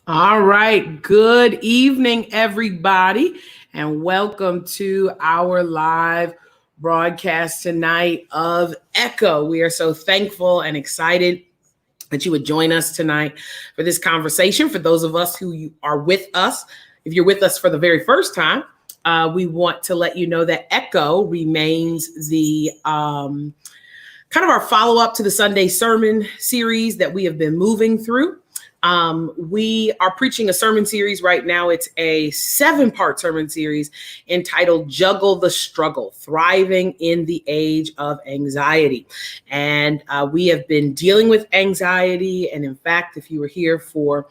All right. Good evening, everybody, and welcome to our live broadcast tonight of Echo. We are so thankful and excited that you would join us tonight for this conversation. For those of us who are with us, if you're with us for the very first time, we want to let you know that Echo remains the kind of our follow-up to the Sunday sermon series that we have been moving through. We are preaching a sermon series right now. It's a 7-part sermon series entitled Juggle the Struggle, Thriving in the Age of Anxiety. And we have been dealing with anxiety. And in fact, if you were here for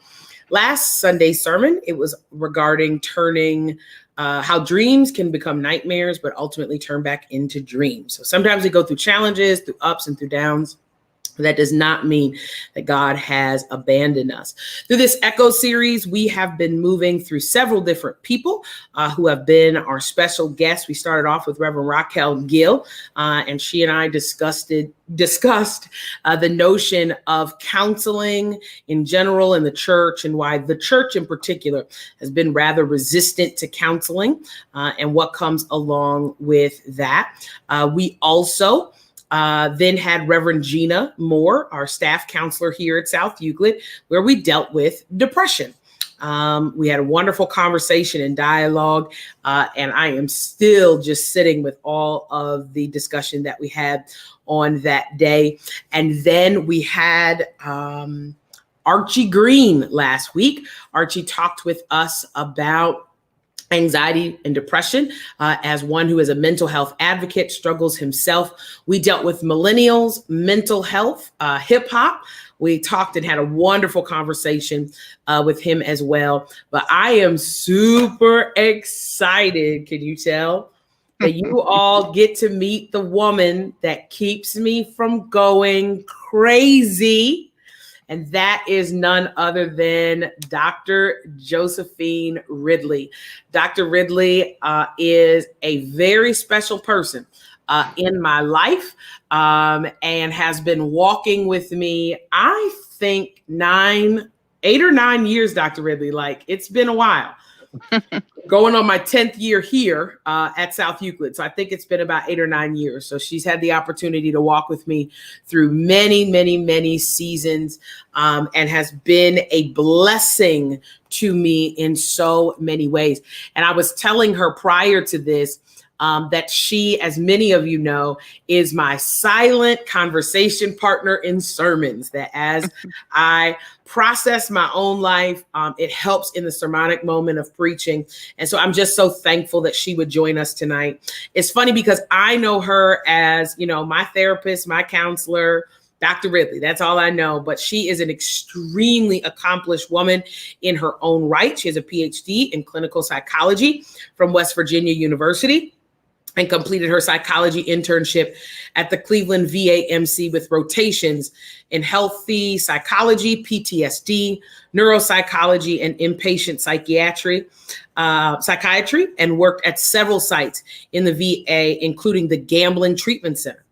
last Sunday's sermon, it was regarding turning how dreams can become nightmares, but ultimately turn back into dreams. So sometimes we go through challenges, through ups and through downs. That does not mean that God has abandoned us. Through this Echo series, we have been moving through several different people who have been our special guests. We started off with Reverend Raquel Gill, and she and I discussed the notion of counseling in general in the church and why the church in particular has been rather resistant to counseling and what comes along with that. We also then had Reverend Gina Moore, our staff counselor here at South Euclid, where we dealt with depression. We had a wonderful conversation and dialogue, and I am still just sitting with all of the discussion that we had on that day. And then we had Archie Green last week. Archie talked with us about anxiety and depression as one who is a mental health advocate, struggles himself. We dealt with millennials, mental health, hip hop. We talked and had a wonderful conversation with him as well. But I am super excited, can you tell, that you all get to meet the woman that keeps me from going crazy. And that is none other than Dr. Josephine Ridley. Dr. Ridley is a very special person in my life and has been walking with me, I think, 8 or 9 years, Dr. Ridley. Like, it's been a while. Going on my 10th year here at South Euclid. So I think it's been about 8 or 9 years. So she's had the opportunity to walk with me through many, many, many seasons and has been a blessing to me in so many ways. And I was telling her prior to this that she, as many of you know, is my silent conversation partner in sermons, that as I process my own life, it helps in the sermonic moment of preaching. And so I'm just so thankful that she would join us tonight. It's funny because I know her as, my therapist, my counselor, Dr. Ridley. That's all I know. But she is an extremely accomplished woman in her own right. She has a Ph.D. in clinical psychology from West Virginia University, and completed her psychology internship at the Cleveland VA-MC with rotations in healthy psychology, PTSD, neuropsychology, and inpatient psychiatry, and worked at several sites in the VA, including the Gambling Treatment Center.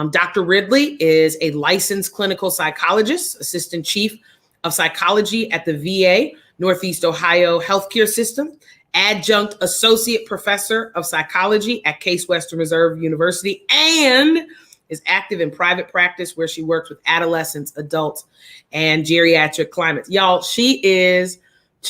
Dr. Ridley is a licensed clinical psychologist, assistant chief of psychology at the VA Northeast Ohio Healthcare System, adjunct associate professor of psychology at Case Western Reserve University, and is active in private practice where she works with adolescents, adults, and geriatric climates. Y'all, she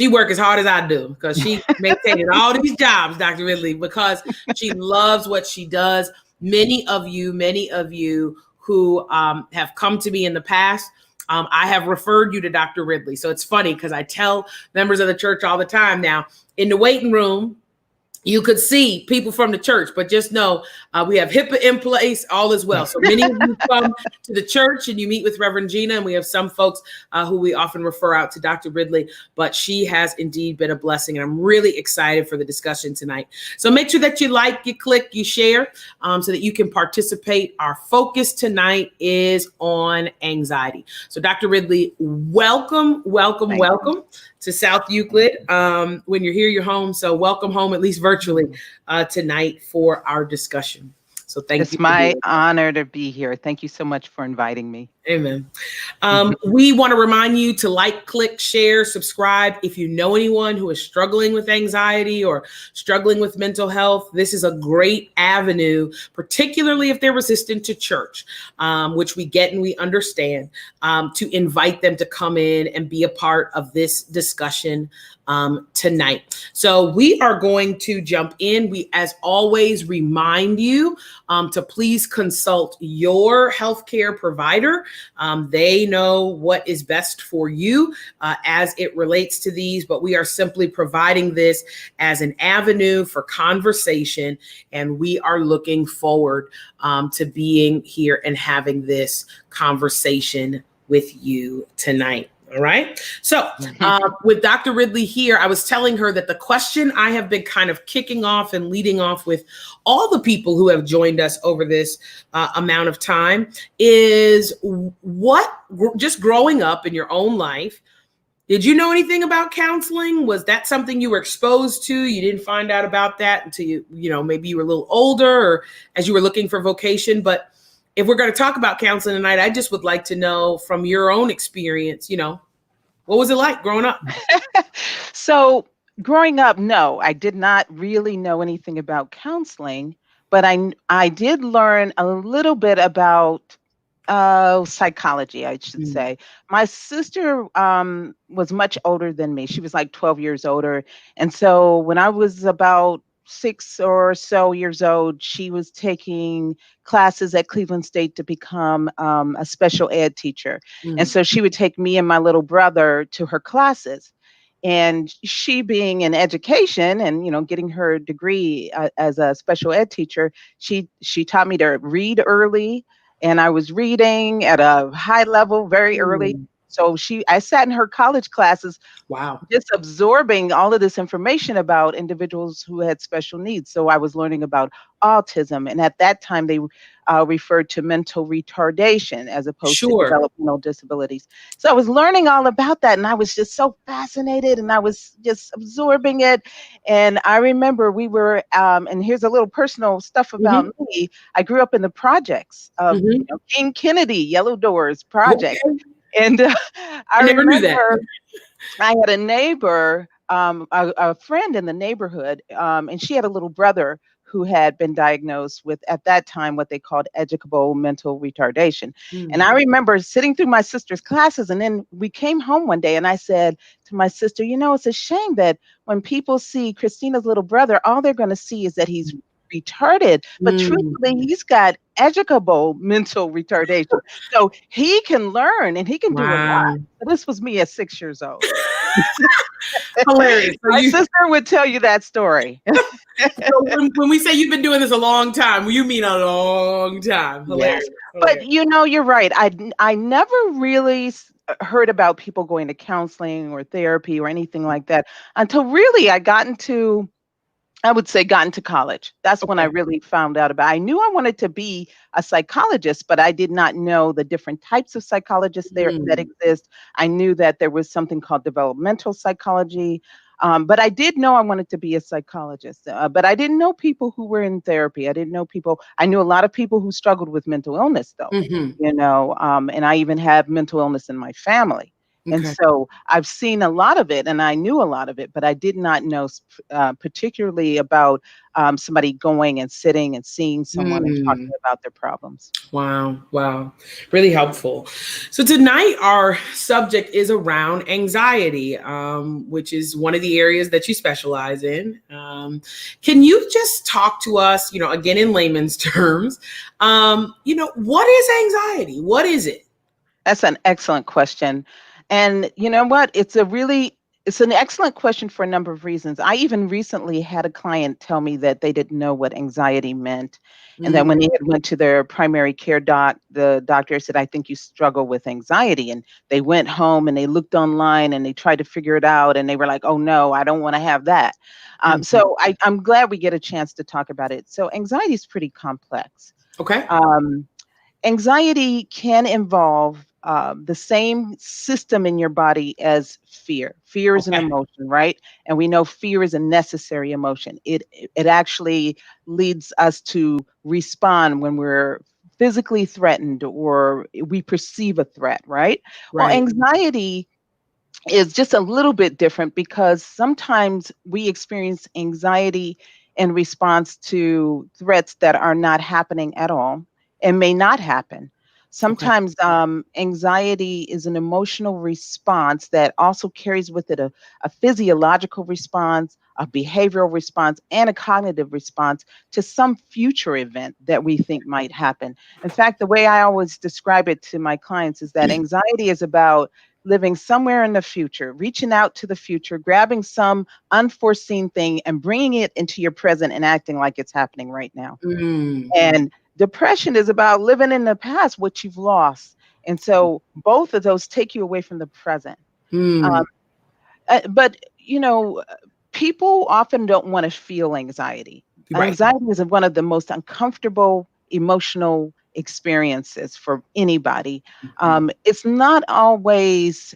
works as hard as I do because she maintaining all these jobs, Dr. Ridley, because she loves what she does. Many of you who have come to me in the past, I have referred you to Dr. Ridley. So it's funny because I tell members of the church all the time now, in the waiting room, you could see people from the church, but just know we have HIPAA in place, all is well. So many of you come to the church and you meet with Reverend Gina, and we have some folks who we often refer out to Dr. Ridley, but she has indeed been a blessing, and I'm really excited for the discussion tonight. So make sure that you like, you click, you share so that you can participate. Our focus tonight is on anxiety. So Dr. Ridley, welcome to South Euclid. When you're here, you're home. So welcome home, at least virtually, tonight for our discussion. So thank you. It's my honor to be here. Thank you so much for inviting me. Amen. We want to remind you to like, click, share, subscribe. If you know anyone who is struggling with anxiety or struggling with mental health, this is a great avenue, particularly if they're resistant to church, which we get and we understand, to invite them to come in and be a part of this discussion tonight. So we are going to jump in. We, as always, remind you to please consult your healthcare provider. They know what is best for you as it relates to these, but we are simply providing this as an avenue for conversation, and we are looking forward to being here and having this conversation with you tonight. All right. So with Dr. Ridley here, I was telling her that the question I have been kind of kicking off and leading off with all the people who have joined us over this amount of time is just growing up in your own life, did you know anything about counseling? Was that something you were exposed to? You didn't find out about that until maybe you were a little older or as you were looking for vocation. But if we're going to talk about counseling tonight, I just would like to know from your own experience, what was it like growing up? So growing up, no, I did not really know anything about counseling, but I did learn a little bit about psychology, I should say. My sister was much older than me. She was like 12 years older. And so when I was about 6 or so years old, she was taking classes at Cleveland State to become a special ed teacher. And so she would take me and my little brother to her classes. And she being in education and getting her degree as a special ed teacher, she taught me to read early, and I was reading at a high level very early. So I sat in her college classes, wow, just absorbing all of this information about individuals who had special needs. So I was learning about autism, and at that time they referred to mental retardation as opposed to developmental disabilities. So I was learning all about that, and I was just so fascinated, and I was just absorbing it. And I remember we were, and here's a little personal stuff about me. I grew up in the projects of King Kennedy, Yellow Doors project. Okay. And I never knew that. I had a neighbor, a friend in the neighborhood, and she had a little brother who had been diagnosed with, at that time, what they called educable mental retardation. And I remember sitting through my sister's classes, and then we came home one day, and I said to my sister, it's a shame that when people see Christina's little brother, all they're going to see is that he's retarded, but truthfully, he's got educable mental retardation. So he can learn and he can do a lot. So this was me at 6 years old. Hilarious. My sister would tell you that story. So when we say you've been doing this a long time, you mean a long time. Hilarious. Yes. But you're right. I never really heard about people going to counseling or therapy or anything like that until really I got into college. That's when I really found out about it. I knew I wanted to be a psychologist, but I did not know the different types of psychologists that exist. I knew that there was something called developmental psychology, but I did know I wanted to be a psychologist. But I didn't know people who were in therapy. I knew a lot of people who struggled with mental illness, though, and I even have mental illness in my family. And so I've seen a lot of it, and I knew a lot of it, but I did not know particularly about somebody going and sitting and seeing someone and talking about their problems. Wow. Really helpful. So tonight our subject is around anxiety, which is one of the areas that you specialize in. Can you just talk to us, again, in layman's terms, what is anxiety? What is it? That's an excellent question. And you know what? It's an excellent question for a number of reasons. I even recently had a client tell me that they didn't know what anxiety meant. And that when they had went to their primary care doc, the doctor said, I think you struggle with anxiety. And they went home and they looked online and they tried to figure it out. And they were like, oh no, I don't want to have that. So I'm glad we get a chance to talk about it. So anxiety is pretty complex. Okay. Anxiety can involve the same system in your body as fear. Fear is an emotion, right? And we know fear is a necessary emotion. It actually leads us to respond when we're physically threatened or we perceive a threat, right? Well, Right. anxiety is just a little bit different because sometimes we experience anxiety in response to threats that are not happening at all and may not happen. Okay. Sometimes anxiety is an emotional response that also carries with it a physiological response, a behavioral response, and a cognitive response to some future event that we think might happen. In fact, the way I always describe it to my clients is that anxiety is about living somewhere in the future, reaching out to the future, grabbing some unforeseen thing and bringing it into your present and acting like it's happening right now. Mm. And depression is about living in the past, what you've lost. And so both of those take you away from the present. Mm. Um, but, people often don't want to feel anxiety. Right. Anxiety is one of the most uncomfortable emotional experiences for anybody. Mhm. It's not always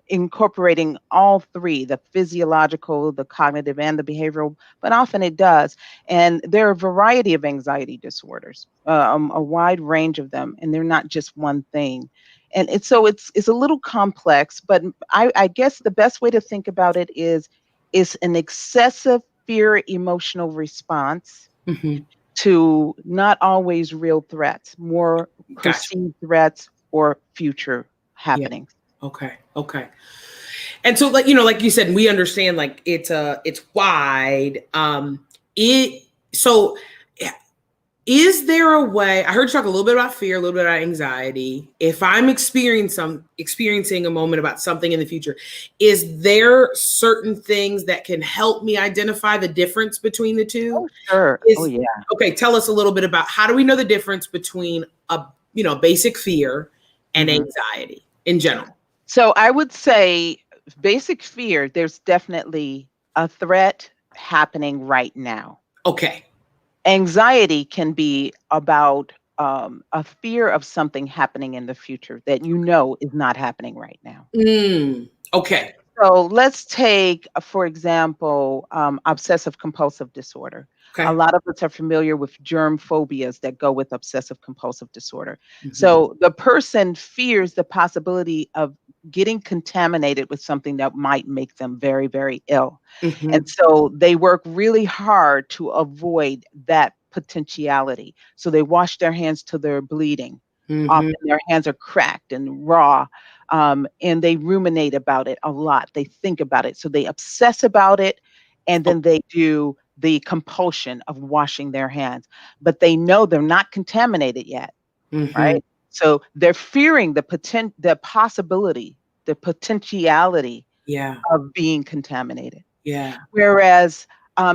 incorporating all three, the physiological, the cognitive, and the behavioral, but often it does. And there are a variety of anxiety disorders, a wide range of them, and they're not just one thing. And it's a little complex, but I guess the best way to think about it is it's an excessive fear emotional response Mhm. to not always real threats, more Gotcha. perceived threats or future Yeah. happenings. Okay. Okay. And so, like you said, we understand like it's wide. It so is there a way? I heard you talk a little bit about fear, a little bit about anxiety. If I'm experiencing a moment about something in the future, is there certain things that can help me identify the difference between the two? Oh, sure. Oh, Is yeah. okay. Tell us a little bit about how do we know the difference between a basic fear and Mhm. anxiety in general? So I would say basic fear, there's definitely a threat happening right now. Okay. Anxiety can be about a fear of something happening in the future that is not happening right now. Okay. So let's take, for example, obsessive compulsive disorder. A Okay. lot of us are familiar with germ phobias that go with obsessive compulsive disorder. Mhm. So the person fears the possibility of getting contaminated with something that might make them very, very ill. And Mhm. so they work really hard to avoid that potentiality. So they wash their hands till they're bleeding. Mhm. Often their hands are cracked and raw, and they ruminate about it a lot. They think about it. So they obsess about it, and Oh, then they do the compulsion of washing their hands. But they know they're not contaminated yet, mhm. right? So they're fearing the possibility, the potentiality Yeah. of being contaminated. Yeah. Whereas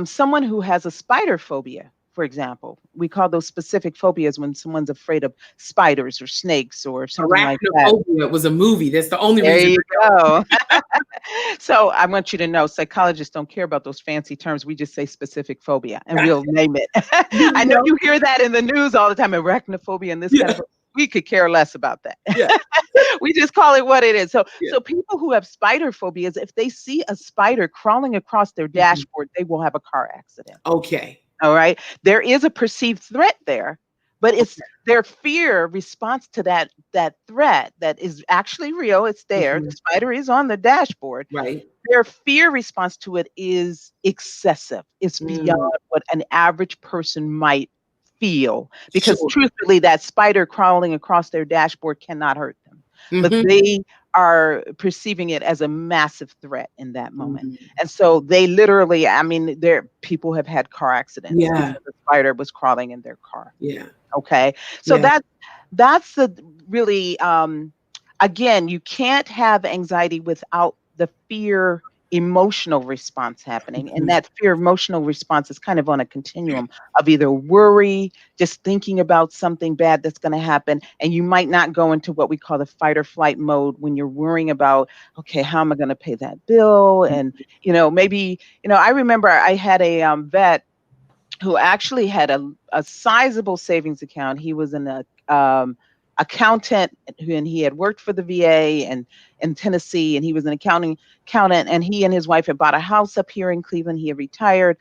someone who has a spider phobia, for example, we call those specific phobias when someone's afraid of spiders or snakes or something like that. Arachnophobia was a movie. That's the only There reason you I know. go. So I want you to know psychologists don't care about those fancy terms. We just say specific phobia and Gotcha. we'll name it. Good to I know know. you hear that in the news all the time, arachnophobia and this kind Yeah. of, we could care less about that. Yeah. We just call it what it is. So Yeah. so people who have spider phobias, if they see a spider crawling across their Mhm. dashboard, they will have a car accident. Okay. All right. There is a perceived threat there, but it's Okay. their fear response to that threat that is actually real. It's there. The Mhm. spider is on the dashboard. Right. Their fear response to it is excessive. It's beyond Mm. what an average person might feel because Sure. truthfully that spider crawling across their dashboard cannot hurt them. But Mhm. they are perceiving it as a massive threat in that moment. Mm. And so they literally, I mean, there people have had car accidents Yeah. because the spider was crawling in their car. Yeah. Okay. So Yeah. that's the really again, you can't have anxiety without the fear emotional response happening. And Mhm. that fear emotional response is kind of on a continuum of either worry, just thinking about something bad that's going to happen. And you might not go into what we call the fight or flight mode when you're worrying about, okay, how am I going to pay that bill? And, maybe, I remember I had a vet who actually had a sizable savings account. He was an accountant and he had worked for the VA and in Tennessee, and he was an accountant, and he and his wife had bought a house up here in Cleveland. He had retired,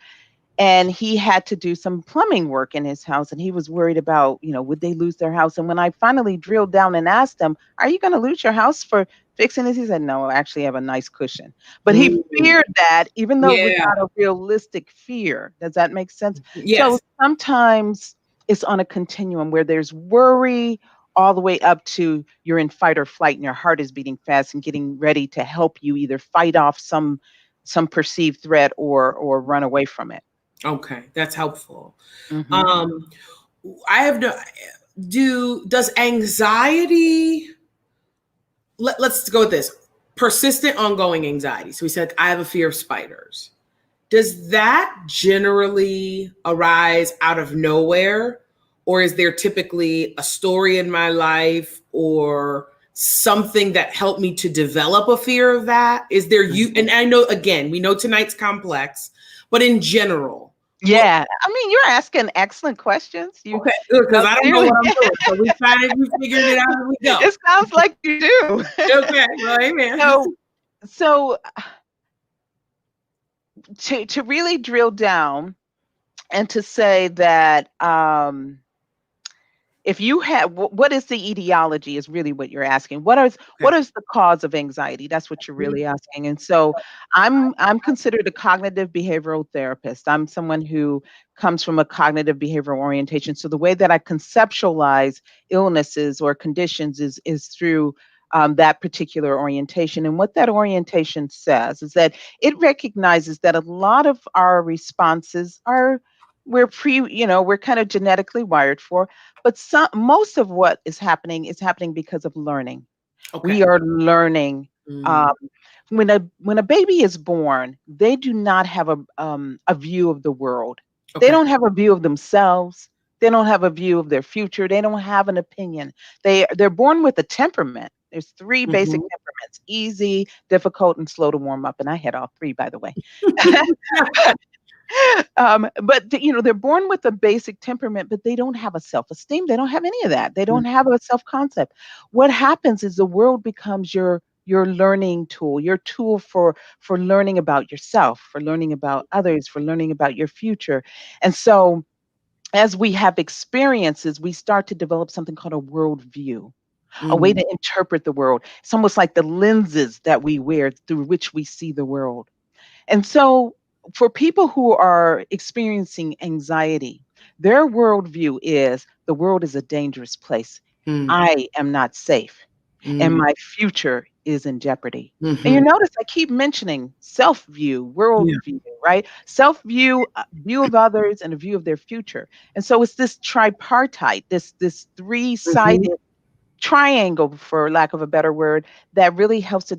and he had to do some plumbing work in his house, and he was worried about, would they lose their house? And when I finally drilled down and asked him, are you going to lose your house for fixing this? He said, no, I actually have a nice cushion. But he Mm. feared that, even though it was Yeah. not a realistic fear. Does that make sense? So Yes. sometimes it's on a continuum where there's worry all the way up to you're in fight or flight and your heart is beating fast and getting ready to help you either fight off some perceived threat or run away from it. Okay, that's helpful. Mhm. Um, I have no does anxiety, let's go with this. Persistent ongoing anxiety. So we said I have a fear of spiders. Does that generally arise out of nowhere, or is there typically a story in my life or something that helped me to develop a fear of that? Is there you and I know, again, we know tonight's complex, but in general, what? Yeah, I mean, you're asking excellent questions. Okay, good, because I don't know Clearly, what I'm doing. So we figuring it out as we go. it sounds like you do. Okay, well, amen. So, so to really drill down and to say that if you have what is the etiology is really what you're asking. What Okay. is the cause of anxiety? That's what you're really asking. And so I'm considered a cognitive behavioral therapist. I'm someone who comes from a cognitive behavioral orientation. So the way that I conceptualize illnesses or conditions is through that particular orientation. And what that orientation says is that it recognizes that a lot of our responses are we're kind of genetically wired for, but most of what is happening because of learning. Okay. We are learning. Mm, Um, when a baby is born, they do not have a view of the world. They okay. don't have a view of themselves. They don't have a view of their future. They don't have an opinion. They're born with a temperament. There's three basic Mhm. temperaments: easy, difficult, and slow to warm up. And I had all three, by the way. But they're born with a basic temperament, but they don't have a self-esteem. They don't have any of that. They don't have a self-concept. What happens is the world becomes your learning tool, your tool for learning about yourself, for learning about others, for learning about your future. And so as we have experiences, we start to develop something called a worldview, a way Mm, to interpret the world. It's almost like the lenses that we wear through which we see the world. And so, for people who are experiencing anxiety, their worldview is the world is a dangerous place. mm, I am not safe, and mm, my future is in jeopardy. And you mhm. notice I keep mentioning self view, Yeah. worldview, right? Self view, view of others, and a view of their future. And so it's this tripartite, this three Mhm, sided triangle, for lack of a better word, that really helps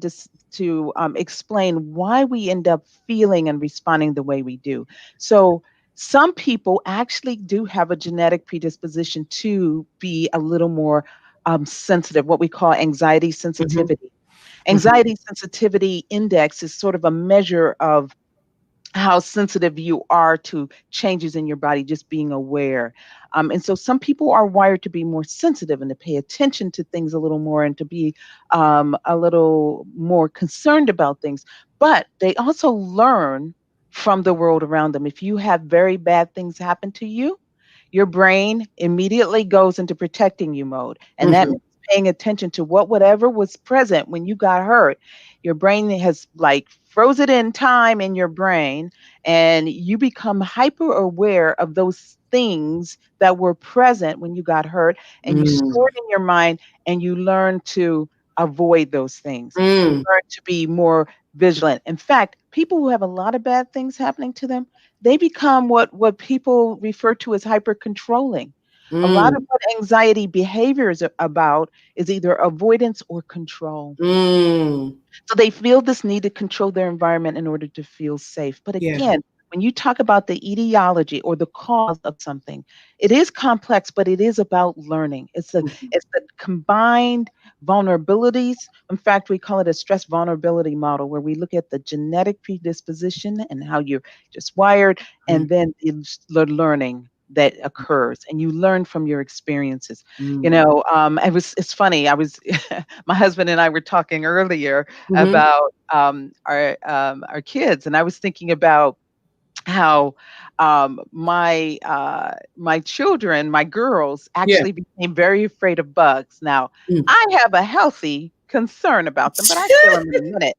to explain why we end up feeling and responding the way we do. So some people actually do have a genetic predisposition to be a little more sensitive, what we call anxiety mhm, sensitivity. mhm, Anxiety sensitivity index is sort of a measure of how sensitive you are to changes in your body, just being aware. And so some people are wired to be more sensitive and to pay attention to things a little more and to be a little more concerned about things. But they also learn from the world around them. If you have very bad things happen to you, your brain immediately goes into protecting you mode. And that mhm, means paying attention to whatever was present when you got hurt. Your brain has like froze it in time in your brain, and you become hyper aware of those things that were present when you got hurt, and you store mm, it in your mind, and you learn to avoid those things. You mm, learn to be more vigilant. In fact, people who have a lot of bad things happening to them, they become what people refer to as hyper controlling. A lot of mm, what anxiety behavior is about is either avoidance or control. mm. So they feel this need to control their environment in order to feel safe. But Yeah. again, when you talk about the etiology or the cause of something, it is complex, but it is about learning. Mhm, It's the combined vulnerabilities. In fact, we call it a stress vulnerability model, where we look at the genetic predisposition and how you're just wired, mm, and then the learning that occurs, and you learn from your experiences. mm. It's funny. I was my husband and I were talking earlier Mhm, about our kids, and I was thinking about how my children, my girls, Yeah. actually became very afraid of bugs. Now, Mm. I have a healthy concern about them, but I kill them in a minute.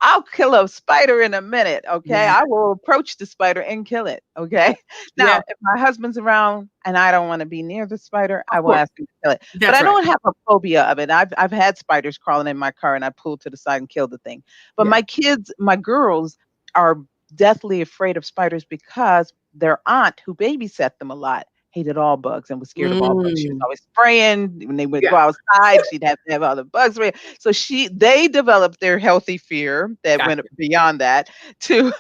I'll kill a spider in a minute, okay? Yeah. I will approach the spider and kill it, okay? Yeah. Now, if my husband's around and I don't want to be near the spider, I Of will course. ask him to kill it. But That's I right. don't have a phobia of it. I've had spiders crawling in my car and I pulled to the side and killed the thing. But Yeah. my kids, my girls are deathly afraid of spiders because their aunt, who babysat them a lot, hated all bugs and was scared of all bugs. She was Mm. always spraying when they would Yeah. go outside. She'd have to have all the bugs sprayed. So they developed their healthy fear that went Gotcha. beyond that to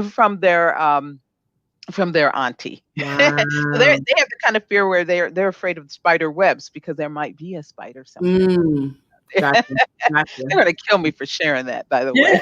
from their auntie. So Wow. they have the kind of fear where they're afraid of spider webs because there might be a spider somewhere. Mm. Gotcha. Gotcha. They're gonna kill me for sharing that, by the Yeah. way.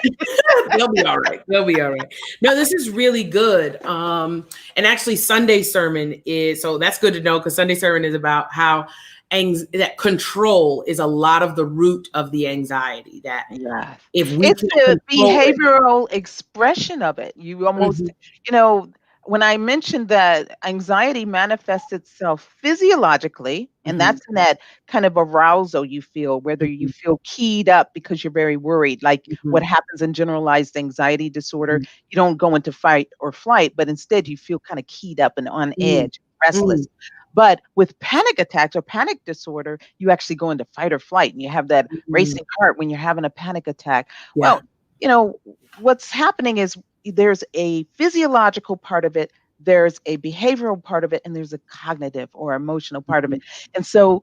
They'll be all right. They'll be all right. No, this is really good. And actually Sunday sermon is, so that's good to know, because Sunday sermon is about how that control is a lot of the root of the anxiety, that Yes. if we It's can't the control it. behavioral expression of it. You almost, Mhm. you know, when I mentioned that anxiety manifests itself physiologically, and Mhm. that's in that kind of arousal you feel, whether you Mhm. feel keyed up because you're very worried, like what Mhm. happens in generalized anxiety disorder. Mhm. You don't go into fight or flight, but instead you feel kind of keyed up and on Mm. edge, restless. Mm. But with panic attacks or panic disorder, you actually go into fight or flight and you have that Mm. racing heart when you're having a panic attack. Yeah. Well, you know, what's happening is there's a physiological part of it, there's a behavioral part of it, and there's a cognitive or emotional part of Mhm. it. And so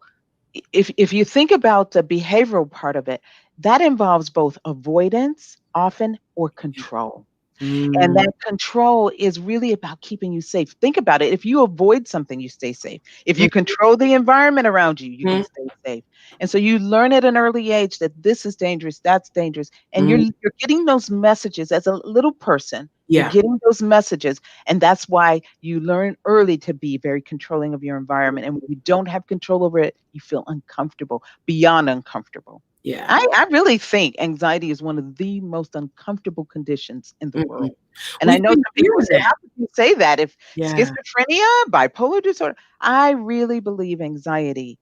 if you think about the behavioral part of it, that involves both avoidance often or control. And Mm. that control is really about keeping you safe. Think about it. If you avoid something, you stay safe. If you control the environment around you, you can Mhm. stay safe. And so you learn at an early age that this is dangerous, that's dangerous. And Mhm. you're getting those messages as a little person. You're Yeah. getting those messages. And that's why you learn early to be very controlling of your environment. And when you don't have control over it, you feel uncomfortable, beyond uncomfortable. Yeah. I really think anxiety is one of the most uncomfortable conditions in the Mhm. world. And I We've know been some people hearing say, that. "How could you say that if Yeah. schizophrenia, bipolar disorder?" I really believe anxiety.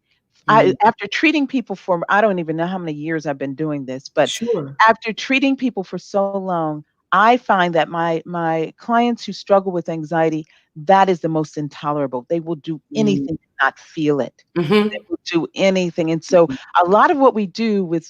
Mm. After treating people for, I don't even know how many years I've been doing this, but Sure. after treating people for so long, I find that my clients who struggle with anxiety, that is the most intolerable. They will do Mm. anything to not feel it. They Mhm. will do anything. And so a lot of what we do with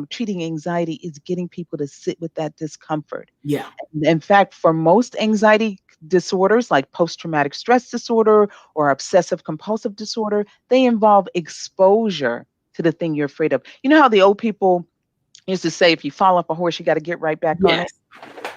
treating anxiety is getting people to sit with that discomfort. Yeah. In fact, for most anxiety disorders like post-traumatic stress disorder or obsessive compulsive disorder, they involve exposure to the thing you're afraid of. You know how the old people used to say, if you fall off a horse, you got to get right back on it? Yes.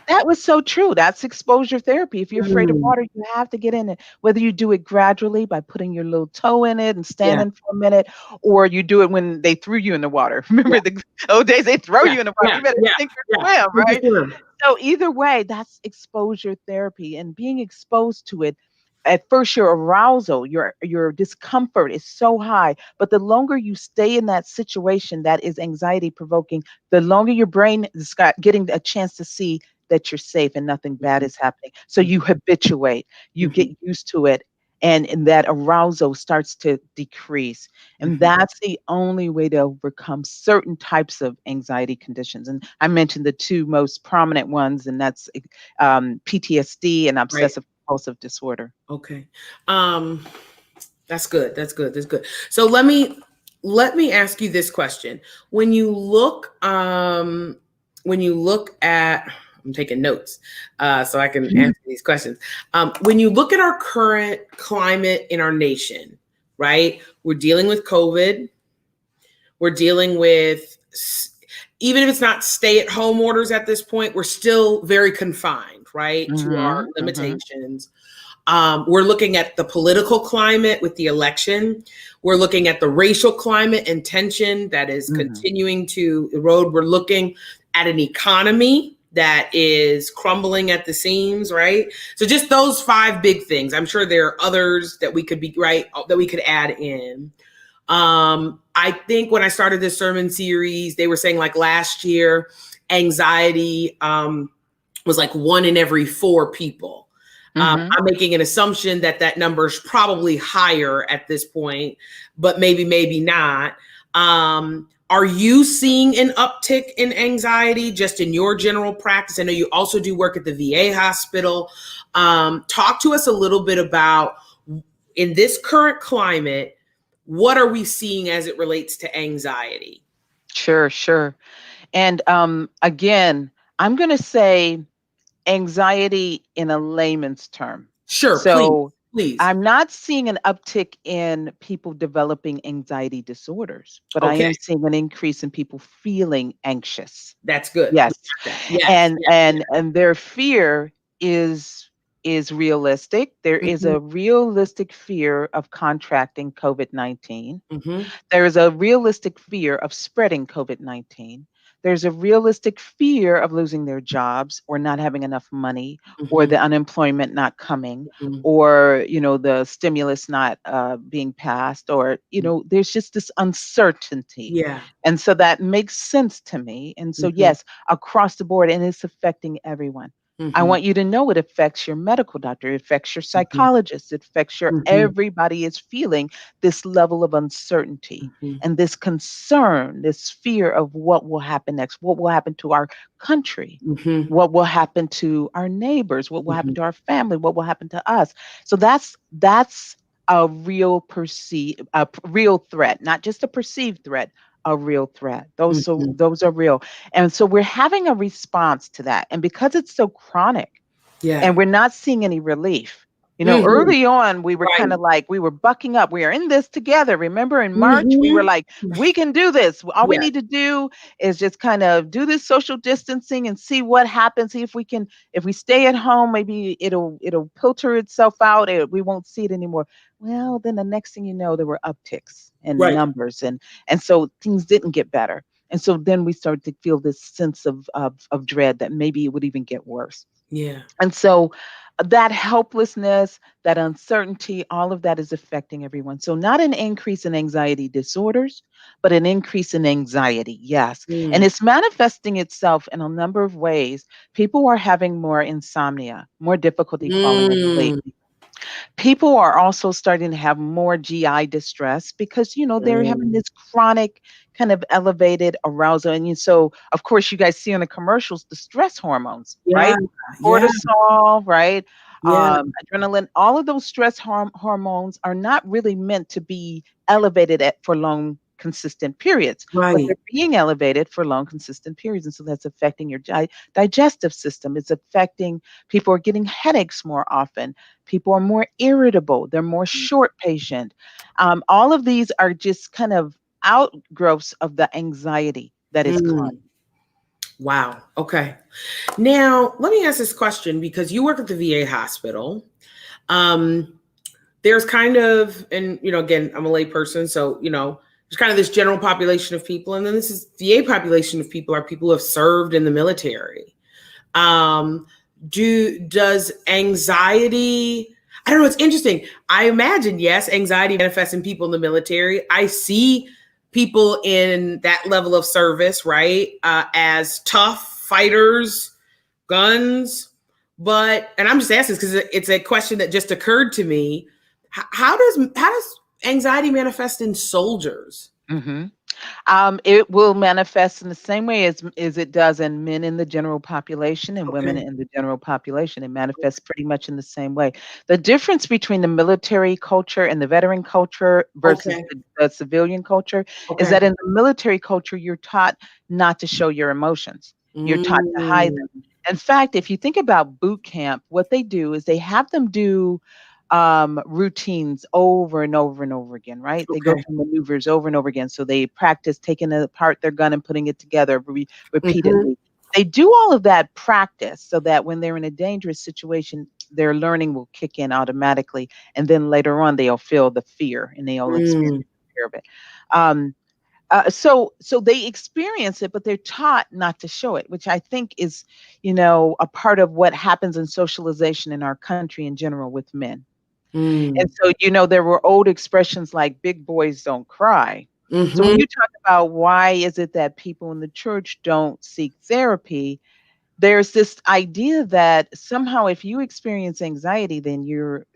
That was so true. That's exposure therapy. If you're afraid of Mm. water, you have to get in it. Whether you do it gradually by putting your little toe in it and Yeah. standing for a minute, or you do it when they threw you in the water. Yeah. Remember the old days, they throw Yeah. you in the water. Yeah. You better Yeah. sink or Yeah. swim, Think it's right? good. So either way, that's exposure therapy, and being exposed to it. At first, your arousal, your discomfort is so high, but the longer you stay in that situation that is anxiety provoking, the longer your brain is getting a chance to see that you're safe and nothing bad Mhm. is happening. So you habituate, you Mhm. get used to it, and that arousal starts to decrease. And Mhm. that's the only way to overcome certain types of anxiety conditions. And I mentioned the two most prominent ones, and that's PTSD and Right. obsessive compulsive disorder. Okay. Um, that's good. That's good. That's good. So let me ask you this question. When you look at, I'm taking notes so I can Mhm. answer these questions. When you look at our current climate in our nation, right? We're dealing with COVID. We're dealing with, even if it's not stay-at-home orders at this point, we're still very confined, right, to our Mhm. Mhm. limitations. We're looking at the political climate with the election. We're looking at the racial climate and tension that is Mhm. continuing to erode. We're looking at an economy that is crumbling at the seams, right? So just those five big things. I'm sure there are others that we could be right that we could add in. I think when I started this sermon series, they were saying like last year, anxiety was like 1 in every 4 people. Mm-hmm. I'm making an assumption that that number is probably higher at this point, but maybe not. Are you seeing an uptick in anxiety just in your general practice? I know you also do work at the VA hospital. Talk to us a little bit about, in this current climate, what are we seeing as it relates to anxiety? Sure, sure. And again, I'm going to say anxiety in a layman's term. Sure, please, So please. I'm not seeing an uptick in people developing anxiety disorders, but I Okay, am seeing an increase in people feeling anxious. that's good. We Yes. got that. Yes, And yes, and and their fear is realistic. There yes. is a realistic fear of contracting COVID-19. Hmm. There is a realistic fear of spreading COVID-19. There's a realistic fear of losing their jobs or not having enough money or Hmm. the unemployment not coming Hmm. or, the stimulus not being passed or, there's just this uncertainty. Yeah. And so that makes sense to me. And so, Hmm. yes, across the board, and it's affecting everyone. I Hmm. want you to know it affects your medical doctor, it affects your Hmm. psychologist, it affects your Hmm. everybody is feeling this level of uncertainty Hmm. and this concern, this fear of what will happen next, what will happen to our country, Hmm. what will happen to our neighbors, what will happen Hmm. to our family, what will happen to us. So that's a real threat, not just a perceived threat, a real threat. Hmm. Those are real. And so we're having a response to that. And because it's so chronic, Yeah. and we're not seeing any relief. Hmm. Early on, we were kind Right. of like, we were bucking up. We are in this together. Remember in March, we were Hmm. like, we can do this. All we Yeah. need to do is just kind of do this social distancing and see what happens. See if we stay at home, maybe it'll filter itself out. We won't see it anymore. Well, then the next thing you know, there were upticks in Right. numbers, and so things didn't get better. And so then we started to feel this sense of dread that maybe it would even get worse. Yeah. And so that helplessness, that uncertainty, all of that is affecting everyone. So, not an increase in anxiety disorders, but an increase in anxiety, yes. And Mm. it's manifesting itself in a number of ways. People are having more insomnia, more difficulty falling asleep. Mm. People are also starting to have more GI distress because, they're having Mm. this chronic kind of elevated arousal. And so, of course, you guys see on the commercials the stress hormones, Yeah. right? Yeah. Cortisol, right? Yeah. Adrenaline, all of those stress hormones are not really meant to be elevated for long, consistent periods, but Right. they're being elevated for long, consistent periods. And so that's affecting your digestive system. It's affecting people are getting headaches more often. People are more irritable. They're more short patient. All of these are just kind of outgrowths of the anxiety that is chronic. Mm. Wow. Okay. Now, let me ask this question because you work at the VA hospital. Um, there's kind of, and again, I'm a layperson, so there's kind of this general population of people, and then this is VA population of people are people who have served in the military. Um, does anxiety? I don't know. It's interesting. I imagine yes, anxiety manifests in people in the military. I see people in that level of service, right, as tough fighters, guns. And I'm just asking because it's a question that just occurred to me. How does anxiety manifest in soldiers? hmm It will manifest in the same way as it does in men in the general population and women Okay. in the general population. It manifests pretty much in the same way. The difference between the military culture and the veteran culture versus Okay. the civilian culture is Okay. that in the military culture, you're taught not to show your emotions. You're taught to hide them. Mm. In fact, if you think about boot camp, what they do is they have them do routines over and over and over again, right? They go Okay. through maneuvers over and over again. So they practice taking apart their gun and putting it together Mhm. repeatedly. They do all of that practice so that when they're in a dangerous situation, their learning will kick in automatically. And then later on, they'll feel the fear and they'll experience Mm. the fear of it. Um, so they experience it, but they're taught not to show it, which I think is, a part of what happens in socialization in our country in general with men. And Mm. so, there were old expressions like big boys don't cry. So when Mhm. you talk about why is it that people in the church don't seek therapy, there's this idea that somehow if you experience anxiety, then you're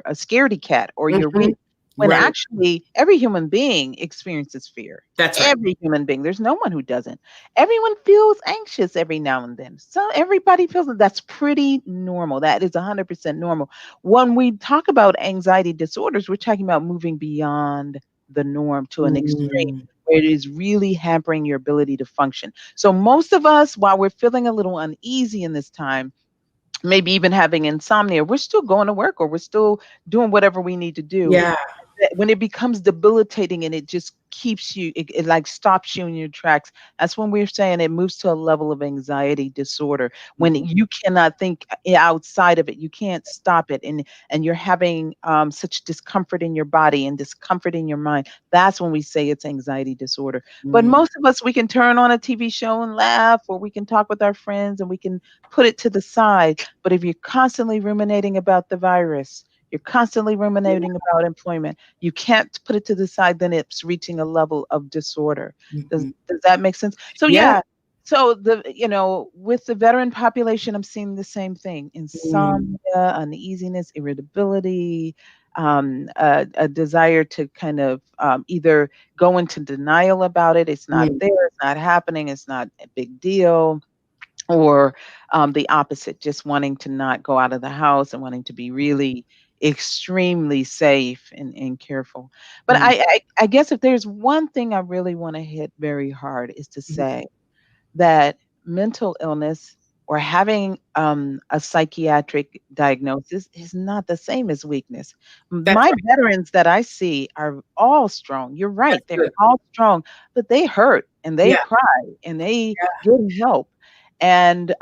a scaredy cat or you're weak. Mhm. When Right. actually every human being experiences fear. That's right. Every human being. There's no one who doesn't. Everyone feels anxious every now and then. So everybody feels it. That's pretty normal. That is 100% normal. When we talk about anxiety disorders, we're talking about moving beyond the norm to an extreme Mm. where it is really hampering your ability to function. So most of us, while we're feeling a little uneasy in this time, maybe even having insomnia, we're still going to work or we're still doing whatever we need to do. Yeah. When it becomes debilitating and it just keeps you, it like stops you in your tracks, that's when we're saying it moves to a level of anxiety disorder. When Mhm. you cannot think outside of it, you can't stop it, and you're having such discomfort in your body and discomfort in your mind. That's when we say it's anxiety disorder. But Mm. most of us, we can turn on a TV show and laugh, or we can talk with our friends and we can put it to the side. But if you're constantly ruminating about the virus, you're constantly ruminating about employment, you can't put it to the side, then it's reaching a level of disorder. Does Mhm. does that make sense? So Yeah. yeah. So with the veteran population, I'm seeing the same thing. Mm. Insomnia, uneasiness, irritability, a desire to kind of either go into denial about it. It's not Mm. there, it's not happening, it's not a big deal, or the opposite, just wanting to not go out of the house and wanting to be really extremely safe and careful. But Mm. I guess if there's one thing I really want to hit very hard is to Mhm. say that mental illness or having a psychiatric diagnosis is not the same as weakness. That's My right. veterans that I see are all strong. You're right, That's they're good. all strong, but they hurt and they Yeah. cry and they get help. And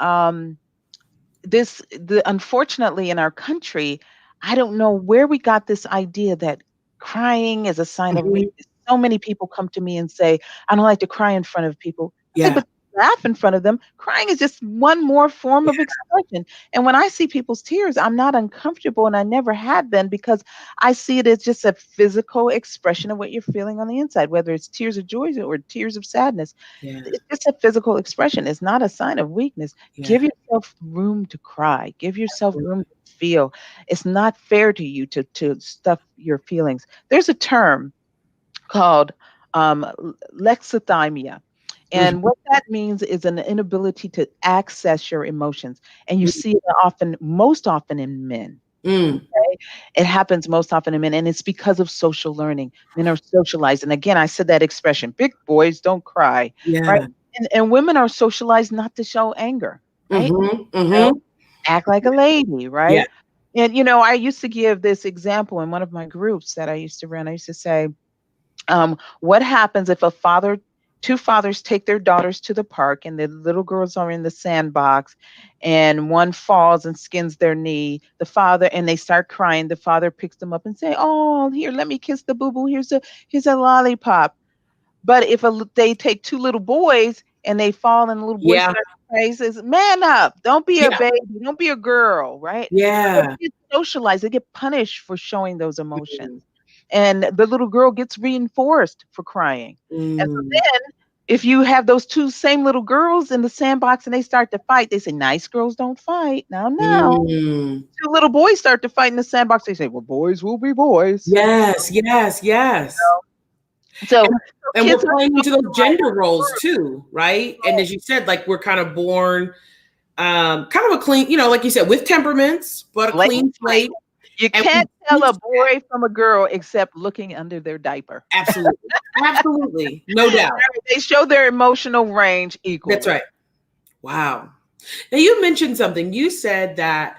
unfortunately in our country, I don't know where we got this idea that crying is a sign of Mhm. weakness. So many people come to me and say, I don't like to cry in front of people. I say, Yeah. but laugh in front of them. Crying is just one more form Yeah. of expression. And when I see people's tears, I'm not uncomfortable, and I never had been, because I see it as just a physical expression of what you're feeling on the inside, whether it's tears of joy or tears of sadness. Yeah. It's just a physical expression. It's not a sign of weakness. Yeah. Give yourself room to cry. Give yourself room Absolutely. to feel. It's not fair to you to stuff your feelings. There's a term called lexithymia. And Mhm. what that means is an inability to access your emotions. And you Mm. see it most often in men. Mm. Okay? It happens most often in men, and it's because of social learning. Men are socialized. And again, I said that expression, big boys don't cry, right? Yeah. And women are socialized not to show anger, right? Mhm. You know, Mhm. act like a lady, Yeah. right? And I used to give this example in one of my groups that I used to run. I used to say, what happens if two fathers take their daughters to the park and the little girls are in the sandbox and one falls and skins their knee, the father, and they start crying, the father picks them up and say, oh, here, let me kiss the boo-boo. Here's a lollipop. But if they take two little boys and they fall and the little boy Yeah. starts to cry, he says, man up, don't be a Yeah. baby, don't be a girl, right? So Yeah. they get socialized, they get punished for showing those emotions. Mm. And the little girl gets reinforced for crying. And so Mm. then if you have those two same little girls in the sandbox and they start to fight, they say, nice girls don't fight. Now, Mm. two little boys start to fight in the sandbox. They say, well, boys will be boys. Yes. Yes. Yes. So And and we're kids are playing into those socialized. gender roles too, right? And as you said, like we're kind of born kind of a clean, like you said, with temperaments, but a Blank clean slate. slate. You And we can't tell teach a boy from a girl except looking under their diaper. absolutely. Absolutely. No doubt. They show their emotional range That's equally. right. Wow. Now you mentioned something. You said that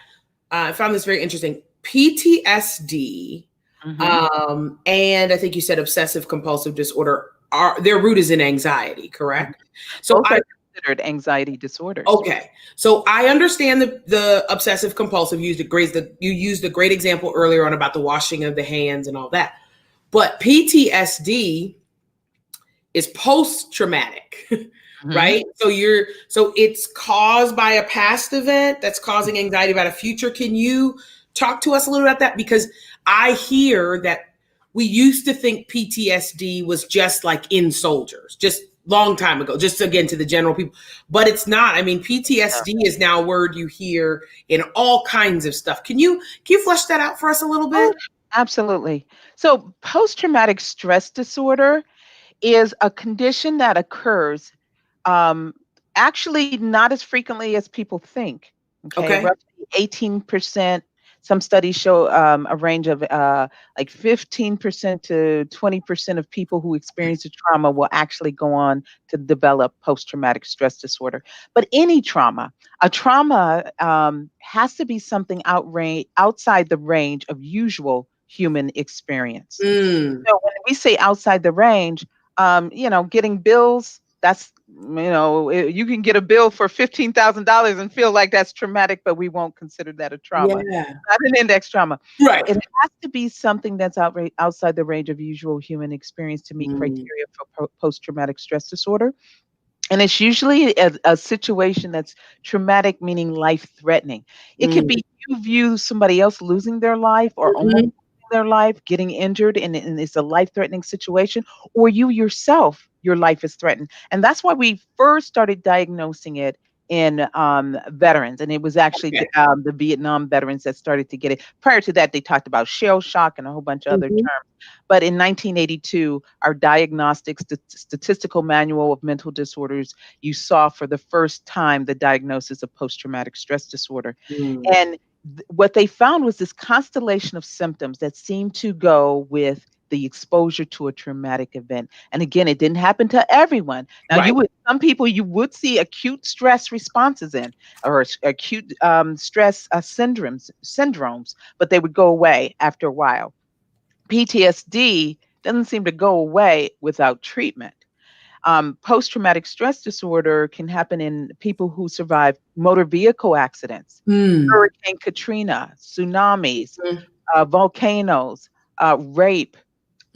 I found this very interesting. PTSD, Mhm. and I think you said obsessive compulsive disorder are their root is in anxiety, Mhm. correct? So Both I are considered anxiety disorders. okay. So I understand the obsessive compulsive you used a great example earlier on about the washing of the hands and all that. But PTSD is post traumatic. Mhm. Right? So it's caused by a past event that's causing anxiety about a future. Can you talk to us a little about that? Because I hear that we used to think PTSD was just like in soldiers, just long time ago, just again to the general people, but it's not. I mean, PTSD is now a word you hear in all kinds of stuff. Can you flesh that out for us a little Oh, bit? absolutely. So post-traumatic stress disorder is a condition that occurs um, actually not as frequently as people think. Okay, Okay. roughly 18%. Some studies show a range of like 15% to 20% of people who experience a trauma will actually go on to develop post-traumatic stress disorder. But any trauma, a trauma has to be something outside the range of usual human experience. Mm. So when we say outside the range, getting bills, that's, you can get a bill for $15,000 and feel like that's traumatic, but we won't consider that a trauma, Yeah. not an index trauma. Right. It has to be something that's outside the range of usual human experience to meet Mm. criteria for post-traumatic stress disorder. And it's usually a situation that's traumatic, meaning life-threatening. It could Mm. be you view somebody else losing their life or almost Mhm. losing their life, getting injured, and it's a life-threatening situation, or you yourself, your life is threatened. And that's why we first started diagnosing it in veterans. And it was actually Okay. the Vietnam veterans that started to get it. Prior to that, they talked about shell shock and a whole bunch of other Mhm. terms. But in 1982, our Diagnostic Statistical Manual of Mental Disorders, you saw for the first time the diagnosis of post traumatic stress disorder. Mm. And what they found was this constellation of symptoms that seemed to go with the exposure to a traumatic event. And again, it didn't happen to everyone. Now, Right. some people you would see acute stress responses in, or acute stress syndromes, but they would go away after a while. PTSD doesn't seem to go away without treatment. Post traumatic stress disorder can happen in people who survive motor vehicle accidents, Mm. Hurricane Katrina, tsunamis, Mhm. volcanoes, rape,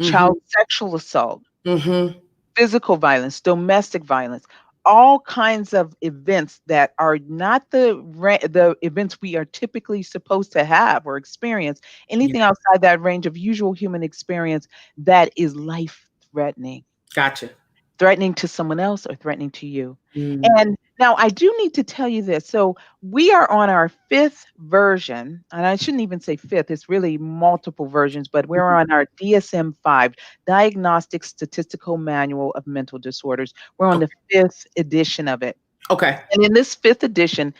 Mhm. child sexual assault, Mhm. physical violence, domestic violence, all kinds of events that are not the events we are typically supposed to have or experience. Yeah. Anything outside that range of usual human experience that is life threatening, Gotcha. threatening to someone else or threatening to you. Mm. And now I do need to tell you this. So we are on our fifth version, and I shouldn't even say fifth, it's really multiple versions, but we're Mhm. on our DSM 5, Diagnostic Statistical Manual of Mental Disorders. We're on the fifth edition of it. Okay. And in this fifth edition,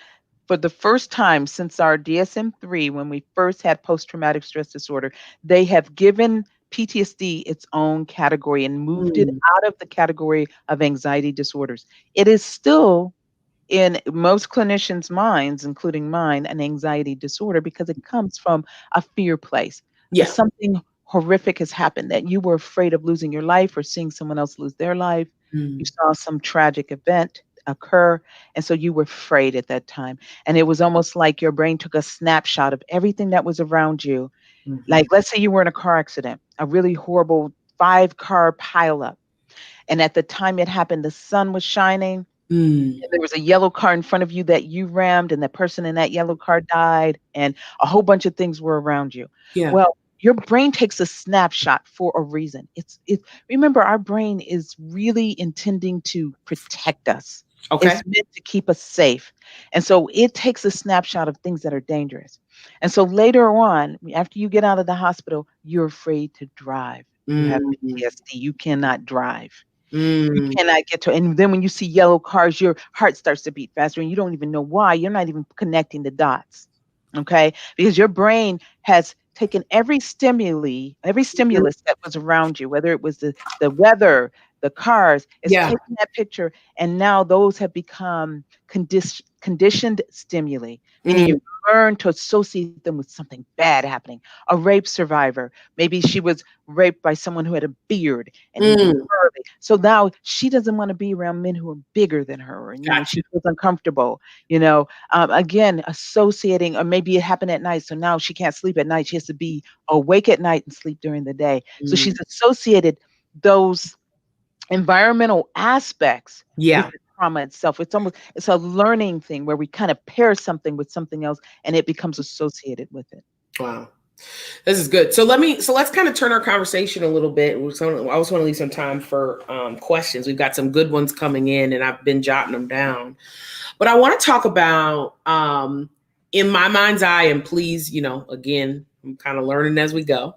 for the first time since our DSM-3, when we first had post-traumatic stress disorder, they have given PTSD its own category and moved it Mm. out of the category of anxiety disorders. It is still, in most clinicians' minds, including mine, an anxiety disorder because it comes from a fear place. Yeah. Something horrific has happened that you were afraid of losing your life or seeing someone else lose their life. You Mm. saw some tragic event occur, and so you were afraid at that time. And it was almost like your brain took a snapshot of everything that was around you. Mhm. Like, let's say you were in a car accident, a really horrible 5-car pileup. And at the time it happened, the sun was shining. Mm. And there was a yellow car in front of you that you rammed, and the person in that yellow car died, and a whole bunch of things were around you. Yeah. Well, your brain takes a snapshot for a reason. Remember, our brain is really intending to protect us. Okay. It's meant to keep us safe. And so it takes a snapshot of things that are dangerous. And so later on, after you get out of the hospital, you're afraid to drive. You have Mm. PTSD. You cannot drive. You Mm. cannot get to, and then when you see yellow cars, your heart starts to beat faster and you don't even know why. You're not even connecting the dots. Okay? Because your brain has taken every Mhm. stimulus that was around you, whether it was the weather, the cars, it's Yeah. taken that picture, and now those have become conditioned stimuli, meaning Mm. you learn to associate them with something bad happening. A rape survivor, maybe she was raped by someone who had a beard and Mm. early. So now she doesn't want to be around men who are bigger than her, and Gotcha. she feels uncomfortable. Again, associating, or maybe it happened at night, so now she can't sleep at night. She has to be awake at night and sleep during the day. So Mm. she's associated those environmental aspects with Yeah. the trauma itself. It's a learning thing where we kind of pair something with something else, and it becomes associated with it. Wow. This is good. So let's kind of turn our conversation a little bit. I also want to leave some time for questions. We've got some good ones coming in, and I've been jotting them down. But I want to talk about, in my mind's eye, and please, again, I'm kind of learning as we go.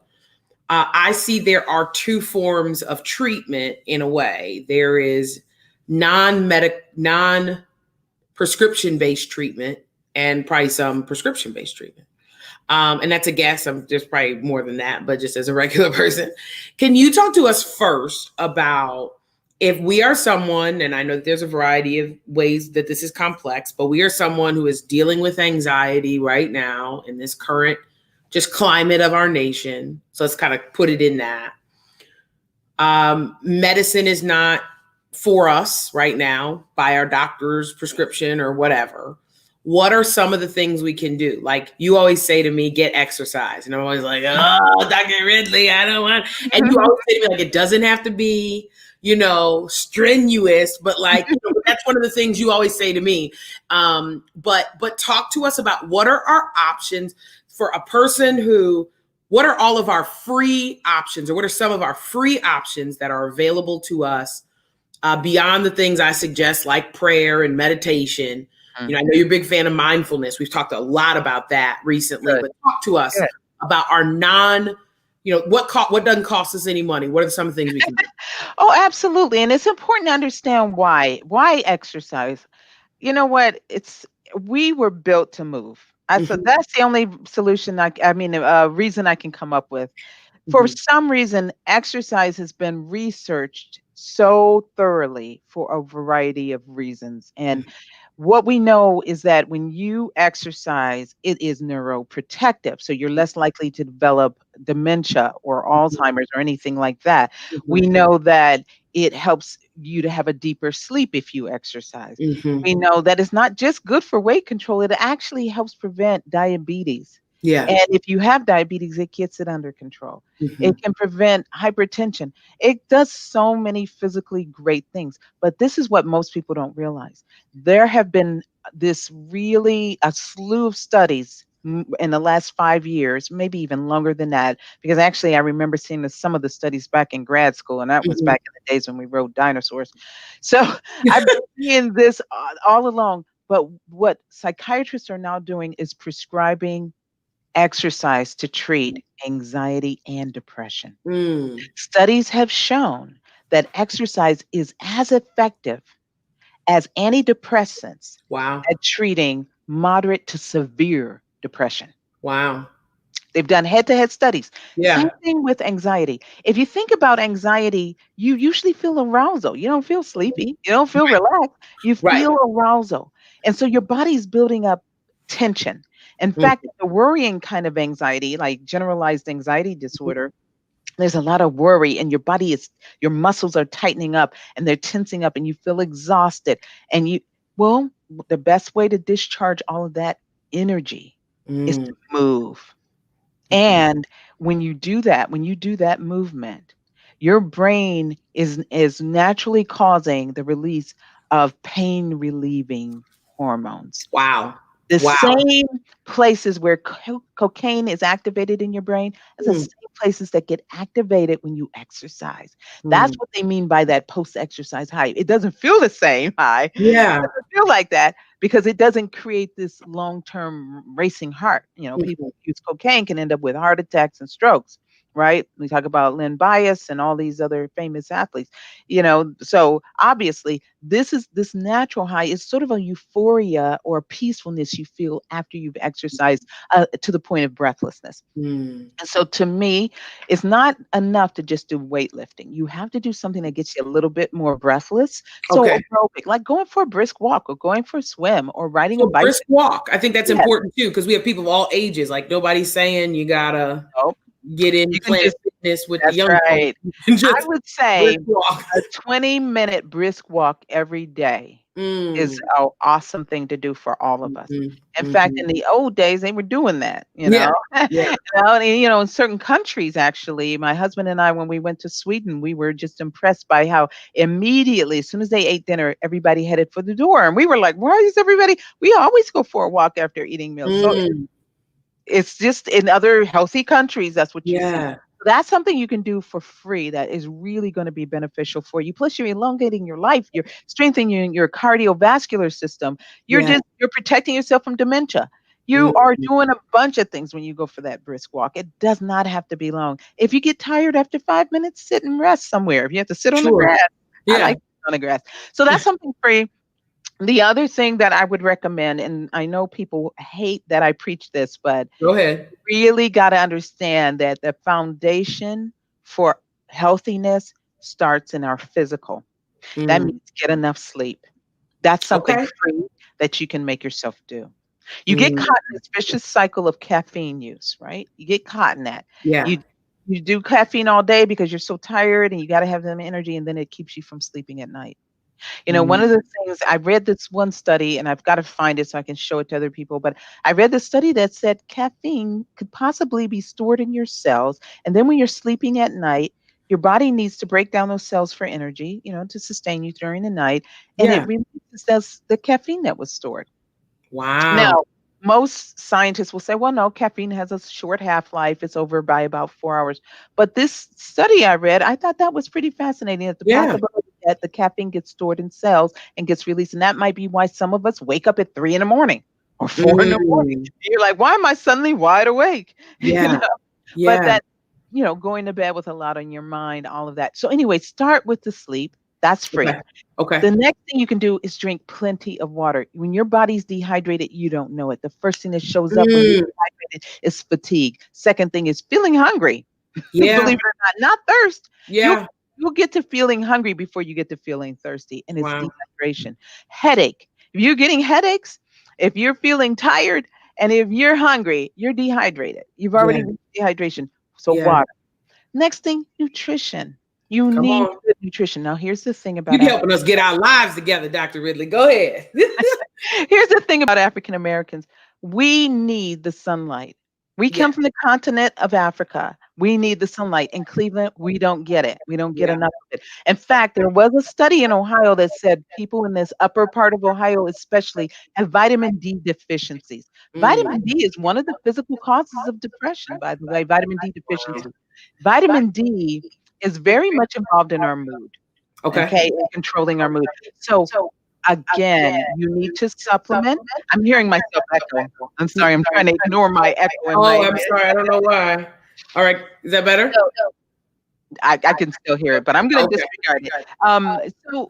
I see there are two forms of treatment in a way. There is non-prescription based treatment and probably some prescription based treatment. And that's a guess. I'm just probably more than that, but just as a regular person. Can you talk to us first about if we are someone, and I know that there's a variety of ways that this is complex, but we are someone who is dealing with anxiety right now in this current just climate of our nation. So let's kind of put it in that. Medicine is not for us right now by our doctor's prescription or whatever. What are some of the things we can do? Like you always say to me, get exercise. And I'm always like, oh, Dr. Ridley, I don't want. And you always say to me, like, it doesn't have to be, strenuous, but like, that's one of the things you always say to me. But talk to us about what are our options for a person what are all of our free options, or what are some of our free options that are available to us beyond the things I suggest, like prayer and meditation. I know you're a big fan of mindfulness. We've talked a lot about that recently, but talk to us about our what doesn't cost us any money. What are some of the things we can do? Oh, absolutely. And it's important to understand why exercise. You know what? We were built to move. So that's the only solution reason I can come up with. For some reason, exercise has been researched so thoroughly for a variety of reasons. And what we know is that when you exercise, it is neuroprotective. So you're less likely to develop dementia or Alzheimer's or anything like that. We know that it helps you to have a deeper sleep if you exercise. We know that it's not just good for weight control, it actually helps prevent diabetes. Yeah. And if you have diabetes, it gets it under control. It can prevent hypertension. It does so many physically great things. But this is what most people don't realize. There have been a slew of studies in the last 5 years, maybe even longer than that, because actually I remember seeing some of the studies back in grad school, and that was back in the days when we rode dinosaurs. So I've been seeing this all along. But what psychiatrists are now doing is prescribing exercise to treat anxiety and depression. Studies have shown that exercise is as effective as antidepressants at treating moderate to severe depression. Wow. They've done head-to-head studies. Same thing with anxiety. If you think about anxiety, you usually feel arousal. You don't feel sleepy. You don't feel relaxed. You feel arousal. And so your body's building up tension. In fact, the worrying kind of anxiety, like generalized anxiety disorder, there's a lot of worry and your muscles are tightening up and they're tensing up and you feel exhausted. And the best way to discharge all of that energy is to move. And when you do that movement, your brain is naturally causing the release of pain relieving hormones. Wow. The same places where cocaine is activated in your brain is the same places that get activated when you exercise. That's what they mean by that post-exercise high. It doesn't feel the same high. Yeah. It doesn't feel like that because it doesn't create this long-term racing heart. People who use cocaine can end up with heart attacks and strokes. Right? We talk about Lynn Bias and all these other famous athletes, so obviously this natural high is sort of a euphoria or peacefulness you feel after you've exercised to the point of breathlessness. And so to me, it's not enough to just do weightlifting. You have to do something that gets you a little bit more breathless. So aerobic, like going for a brisk walk or going for a swim or riding a bike. Brisk walk. I think that's important too, because we have people of all ages. Like nobody's saying you gotta get in Planet Fitness with the young people. I would say a 20-minute brisk walk every day is an awesome thing to do for all of us. In fact, in the old days, they were doing that, in certain countries, actually. My husband and I, when we went to Sweden, we were just impressed by how immediately, as soon as they ate dinner, everybody headed for the door. And we were like, why is everybody? We always go for a walk after eating meals. So It's just in other healthy countries, that's what you see. Yeah. That's something you can do for free that is really going to be beneficial for you. Plus, you're elongating your life, you're strengthening your cardiovascular system, Yeah. you're protecting yourself from dementia. You are Mhm. doing a bunch of things when you go for that brisk walk. It does not have to be long. If you get tired after 5 minutes, sit and rest somewhere. If you have to sit on the Sure. grass, I Yeah. like sitting on the grass. So that's something free. The other thing that I would recommend, and I know people hate that I preach this, but Go ahead. really got to understand that the foundation for healthiness starts in our physical. That Mm. means get enough sleep. That's something Okay. free that you can make yourself do. You get Mm. caught in this vicious cycle of caffeine use, right? You get caught in that. Yeah. You you do caffeine all day because you're so tired and you got to have them energy, and then it keeps you from sleeping at night. One Mm. of the things I read this one study, and I've got to find it so I can show it to other people, but I read the study that said caffeine could possibly be stored in your cells. And then when you're sleeping at night, your body needs to break down those cells for energy, to sustain you during the night. And it Yeah. releases the caffeine that was stored. Now, Wow. most scientists will say, well, no, caffeine has a short half life. It's over by about 4 hours. But this study I read, I thought that was pretty fascinating that the Yeah. possibility that the caffeine gets stored in cells and gets released. And that might be why some of us wake up at 3 in the morning or 4 in the morning. Mm. You're like, why am I suddenly wide awake? you Yeah. know, but Yeah. that, going to bed with a lot on your mind, all of that. So, anyway, start with the sleep. That's free. Okay. Okay. The next thing you can do is drink plenty of water. When your body's dehydrated, you don't know it. The first thing that shows up when you're Mm. dehydrated is fatigue. Second thing is feeling hungry. Yeah. Believe it or not thirst. You'll Yeah. you'll get to feeling hungry before you get to feeling thirsty, and it's Wow. dehydration. Headache. If you're getting headaches, if you're feeling tired, and if you're hungry, you're dehydrated. You've Yeah. already reached dehydration. So Yeah. water. Next thing, nutrition. You Come need on. good nutrition. Now, here's the thing about You helping us get our lives together, Dr. Ridley. Go ahead. Here's the thing about African Americans. We need the sunlight. We Yeah. come from the continent of Africa. We need the sunlight. In Cleveland, we don't get it. We don't get Yeah. enough of it. In fact, there was a study in Ohio that said people in this upper part of Ohio, especially, have vitamin D deficiencies. Mm. Vitamin D is one of the physical causes of depression, by the way, vitamin D Wow. deficiency. Vitamin D is very much involved in our mood, Okay. okay, in controlling our mood. So, again, you need to supplement. I'm hearing myself echo. I'm sorry, I'm trying to ignore my echo in my Oh, head. I'm sorry. I don't know why. All right. Is that better? So I can still hear it, but I'm gonna Okay. disregard it. So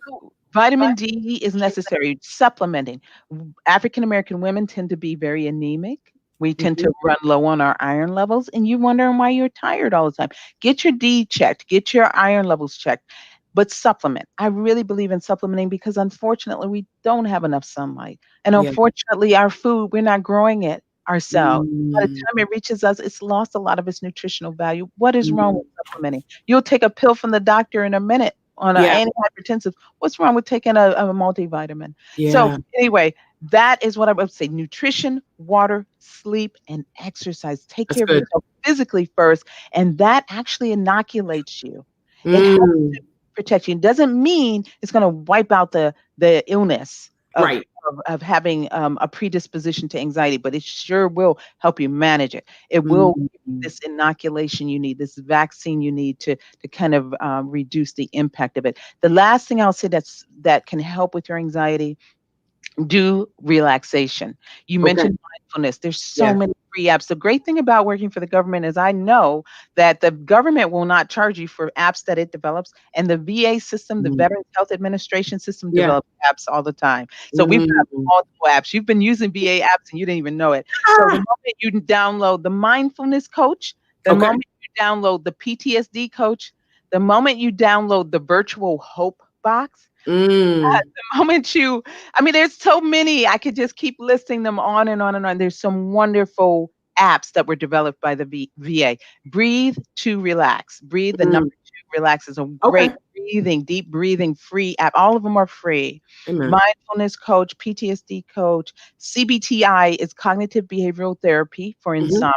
vitamin D is necessary, supplementing. African American women tend to be very anemic. We tend Mhm. to run low on our iron levels, and you're wondering why you're tired all the time. Get your D checked, get your iron levels checked, but supplement. I really believe in supplementing because unfortunately we don't have enough sunlight. And Yeah. unfortunately, our food, we're not growing it ourselves. By the Mm. time it reaches us, it's lost a lot of its nutritional value. What is wrong Mm. with supplementing? You'll take a pill from the doctor in a minute on Yeah. an antihypertensive. What's wrong with taking a multivitamin? So Yeah. anyway, that is what I would say: nutrition, water, sleep, and exercise. Take That's care of good. yourself physically first, and that actually inoculates you. It helps Mm. to protect you. It doesn't mean it's going to wipe out the illness of Right. of having a predisposition to anxiety, but it sure will help you manage it. It will give you Mm. this inoculation you need, this vaccine you need to kind of reduce the impact of it. The last thing I'll say that can help with your anxiety, do relaxation. You Okay. mentioned mindfulness. There's so Yeah. many free apps. The great thing about working for the government is I know that the government will not charge you for apps that it develops. And the VA system, the Mm. Veterans Health Administration system, Yeah. develops apps all the time. So we've got Mm. multiple apps. You've been using VA apps and you didn't even know it. So the Ah. moment you download the mindfulness coach, the Okay. moment you download the PTSD coach, the moment you download the virtual hope box, Mm. the moment you I mean, there's so many, I could just keep listing them on and on and on. There's some wonderful apps that were developed by the VA. Breathe to Relax. Breathe, the Mm. number 2, Relax is a Okay. great breathing, deep breathing free app. All of them are free. Amen. Mindfulness coach, PTSD coach, CBTI is cognitive behavioral therapy for Mhm. insomnia.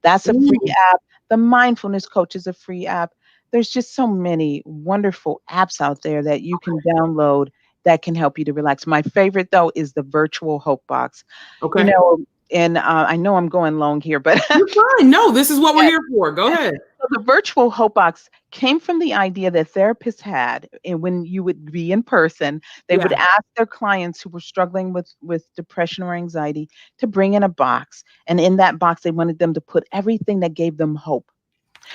That's a free Mm. app. The mindfulness coach is a free app. There's just so many wonderful apps out there that you can download that can help you to relax. My favorite though is the virtual hope box. You Okay. know, and I know I'm going long here, but You're fine. No, this is what we're yeah. here for. Go ahead. So the virtual hope box came from the idea that therapists had, and when you would be in person, they would Yeah. ask their clients who were struggling with depression or anxiety to bring in a box, and in that box, they wanted them to put everything that gave them hope.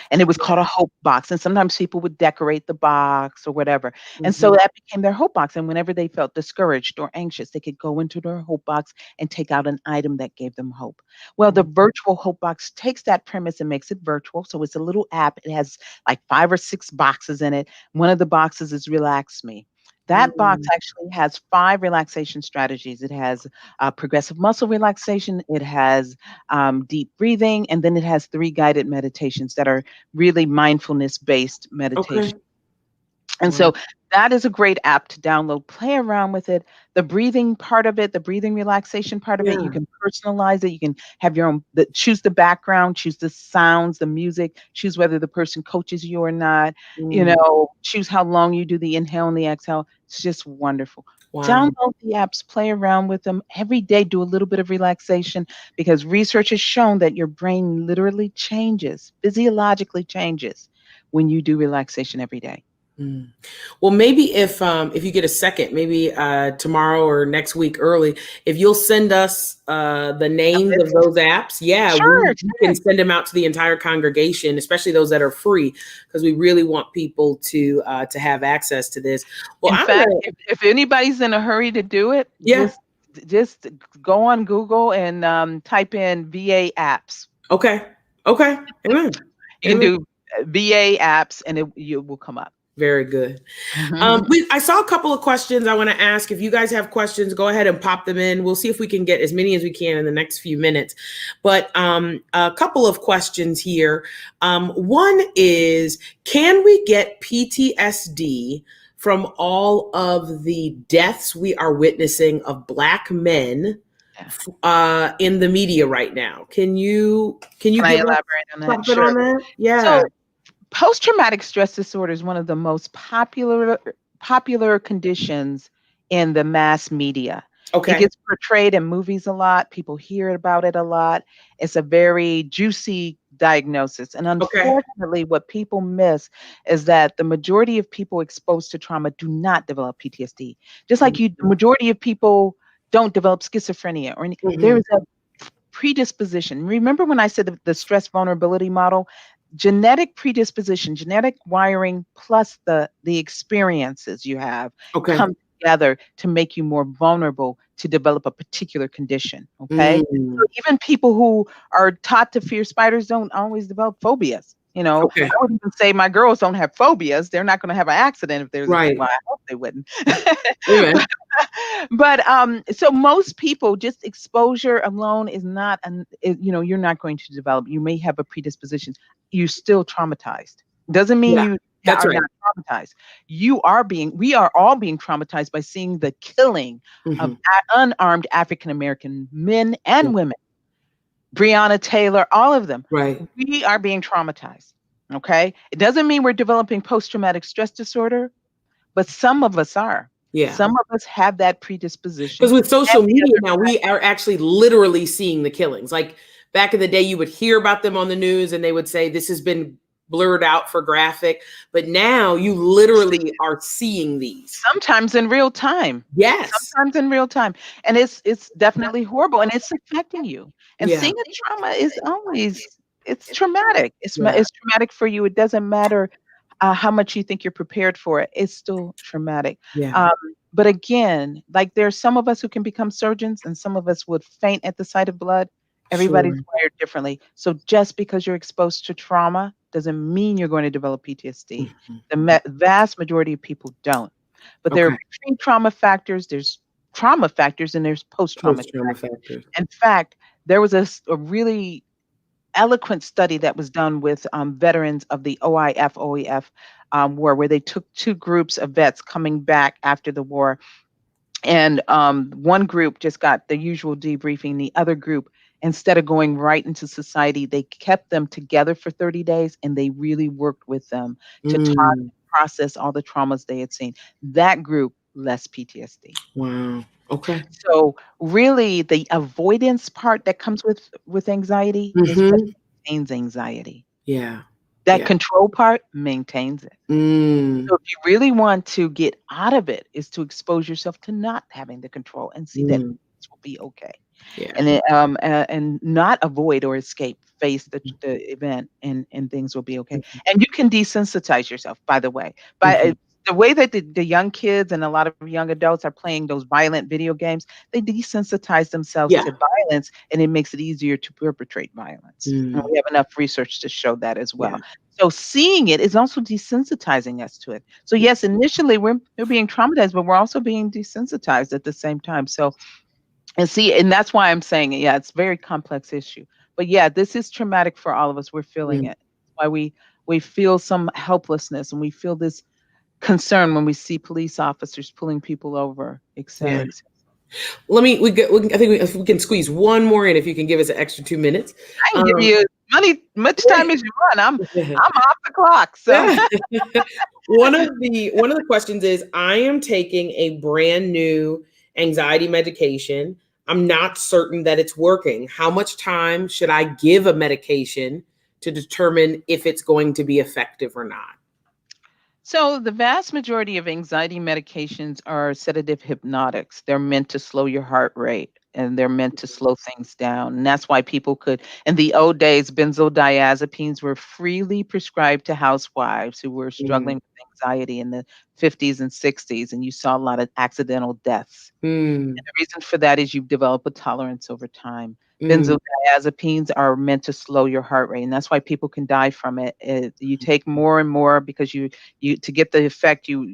And it was called a hope box. And sometimes people would decorate the box or whatever. And so Mhm. that became their hope box. And whenever they felt discouraged or anxious, they could go into their hope box and take out an item that gave them hope. Well, the virtual hope box takes that premise and makes it virtual. So it's a little app. It has like 5 or 6 boxes in it. One of the boxes is Relax Me. That box Mm. actually has 5 relaxation strategies. It has progressive muscle relaxation. It has deep breathing, and then it has 3 guided meditations that are really mindfulness based Okay. meditation. And Wow. so that is a great app to download, play around with it. The breathing part of it, the breathing relaxation part of it, you Yeah. can personalize it. You can have your own, choose the background, choose the sounds, the music, choose whether the person coaches you or not, Mm. choose how long you do the inhale and the exhale. It's just wonderful. Wow. Download the apps, play around with them every day, do a little bit of relaxation because research has shown that your brain literally changes, physiologically changes when you do relaxation every day. Mm. Well, maybe if you get a second, maybe tomorrow or next week early, if you'll send us the A names of list? those apps, yeah, Sure, we can sure. send them out to the entire congregation, especially those that are free, because we really want people to have access to this. Well, In I'm fact, gonna, if anybody's in a hurry to do it, yeah, just go on Google and type in VA apps. okay, okay, amen, You can amen. do VA apps, and you will come up. Very good. Mhm. I saw a couple of questions I want to ask. If you guys have questions, go ahead and pop them in. We'll see if we can get as many as we can in the next few minutes. But a couple of questions here. One is, can we get PTSD from all of the deaths we are witnessing of Black men Yeah. in the media right now? Can you Can I give us elaborate on that? something Sure. on that? Yeah. So post-traumatic stress disorder is one of the most popular conditions in the mass media. It Okay. gets portrayed in movies a lot. People hear about it a lot. It's a very juicy diagnosis. And Okay. unfortunately, what people miss is that the majority of people exposed to trauma do not develop PTSD. Just like you, the majority of people don't develop schizophrenia or any, there Mhm. is a predisposition. Remember when I said the stress vulnerability model? Genetic predisposition, genetic wiring plus the experiences you have Okay. come together to make you more vulnerable to develop a particular condition. Okay. So Mm. even people who are taught to fear spiders don't always develop phobias. Okay. I would even say my girls don't have phobias. They're not going to have an accident if there's Right. well, I hope they wouldn't. Amen. But so most people, just exposure alone is not you're not going to develop. You may have a predisposition. You're still traumatized. Doesn't mean Yeah, you that's are right. not traumatized. We are all being traumatized by seeing the killing of Mhm. unarmed African American men and women. Breonna Taylor, all of them. Right. We are being traumatized. Okay. It doesn't mean we're developing post-traumatic stress disorder, but some of us are. Yeah. Some of us have that predisposition. Because with And social the media other now, we are actually literally seeing the killings. Like back in the day, you would hear about them on the news and they would say this has been blurred out for graphic. But now you literally are seeing these. sometimes in real time. Yes. Sometimes in real time. And it's definitely horrible and it's affecting you. And Yeah. seeing a trauma is always it's traumatic. Yeah. It's traumatic for you. It doesn't matter how much you think you're prepared for it. It's still traumatic. Yeah. Um, but again, like there's some of us who can become surgeons and some of us would faint at the sight of blood. Everybody's Sure. wired differently. So just because you're exposed to trauma doesn't mean you're going to develop PTSD. Mhm. The vast majority of people don't. But there Okay. are pre-trauma factors, there's trauma factors, and there's post-trauma Post trauma factors. factors. In fact, there was a really eloquent study that was done with veterans of the OIF war, where they took 2 groups of vets coming back after the war. And one group just got the usual debriefing. The other group, instead of going right into society, they kept them together for 30 days and they really worked with them to talk, Mm. process all the traumas they had seen. That group, less PTSD. Wow. Okay. So really the avoidance part that comes with anxiety is what Mm-hmm. maintains anxiety. Yeah. That Yeah. control part maintains it. Mm. So if you really want to get out of it is to expose yourself to not having the control and see that Mm. this will be okay. Yeah. And then, and not avoid or escape, face the event, and things will be okay. And you can desensitize yourself, by the way, by Mm-hmm. the way that the young kids and a lot of young adults are playing those violent video games, they desensitize themselves Yeah. to violence, and it makes it easier to perpetrate violence. And Mm. we have enough research to show that as Yeah. well. So seeing it is also desensitizing us to it. So yes, initially we're being traumatized, but we're also being desensitized at the same time. So and see, and that's why I'm saying it. Yeah, it's a very complex issue. But yeah, this is traumatic for all of us. We're feeling Mm. it. Why we feel some helplessness and we feel this concern when we see police officers pulling people over, et Yeah. cetera, et cetera. Let me. I think if we can squeeze one more in, if you can give us an extra 2 minutes. I can give you much time as you want. I'm off the clock. So One of the questions is, I am taking a brand new anxiety medication. I'm not certain that it's working. How much time should I give a medication to determine if it's going to be effective or not? So the vast majority of anxiety medications are sedative hypnotics. They're meant to slow your heart rate and they're meant to slow things down. And that's why people could, in the old days, benzodiazepines were freely prescribed to housewives who were Mm. struggling with anxiety in the 50s and 60s. And you saw a lot of accidental deaths. Mm. And the reason for that is you develop a tolerance over time. Mm. Benzodiazepines are meant to slow your heart rate, and that's why people can die from it. You take more and more because you to get the effect you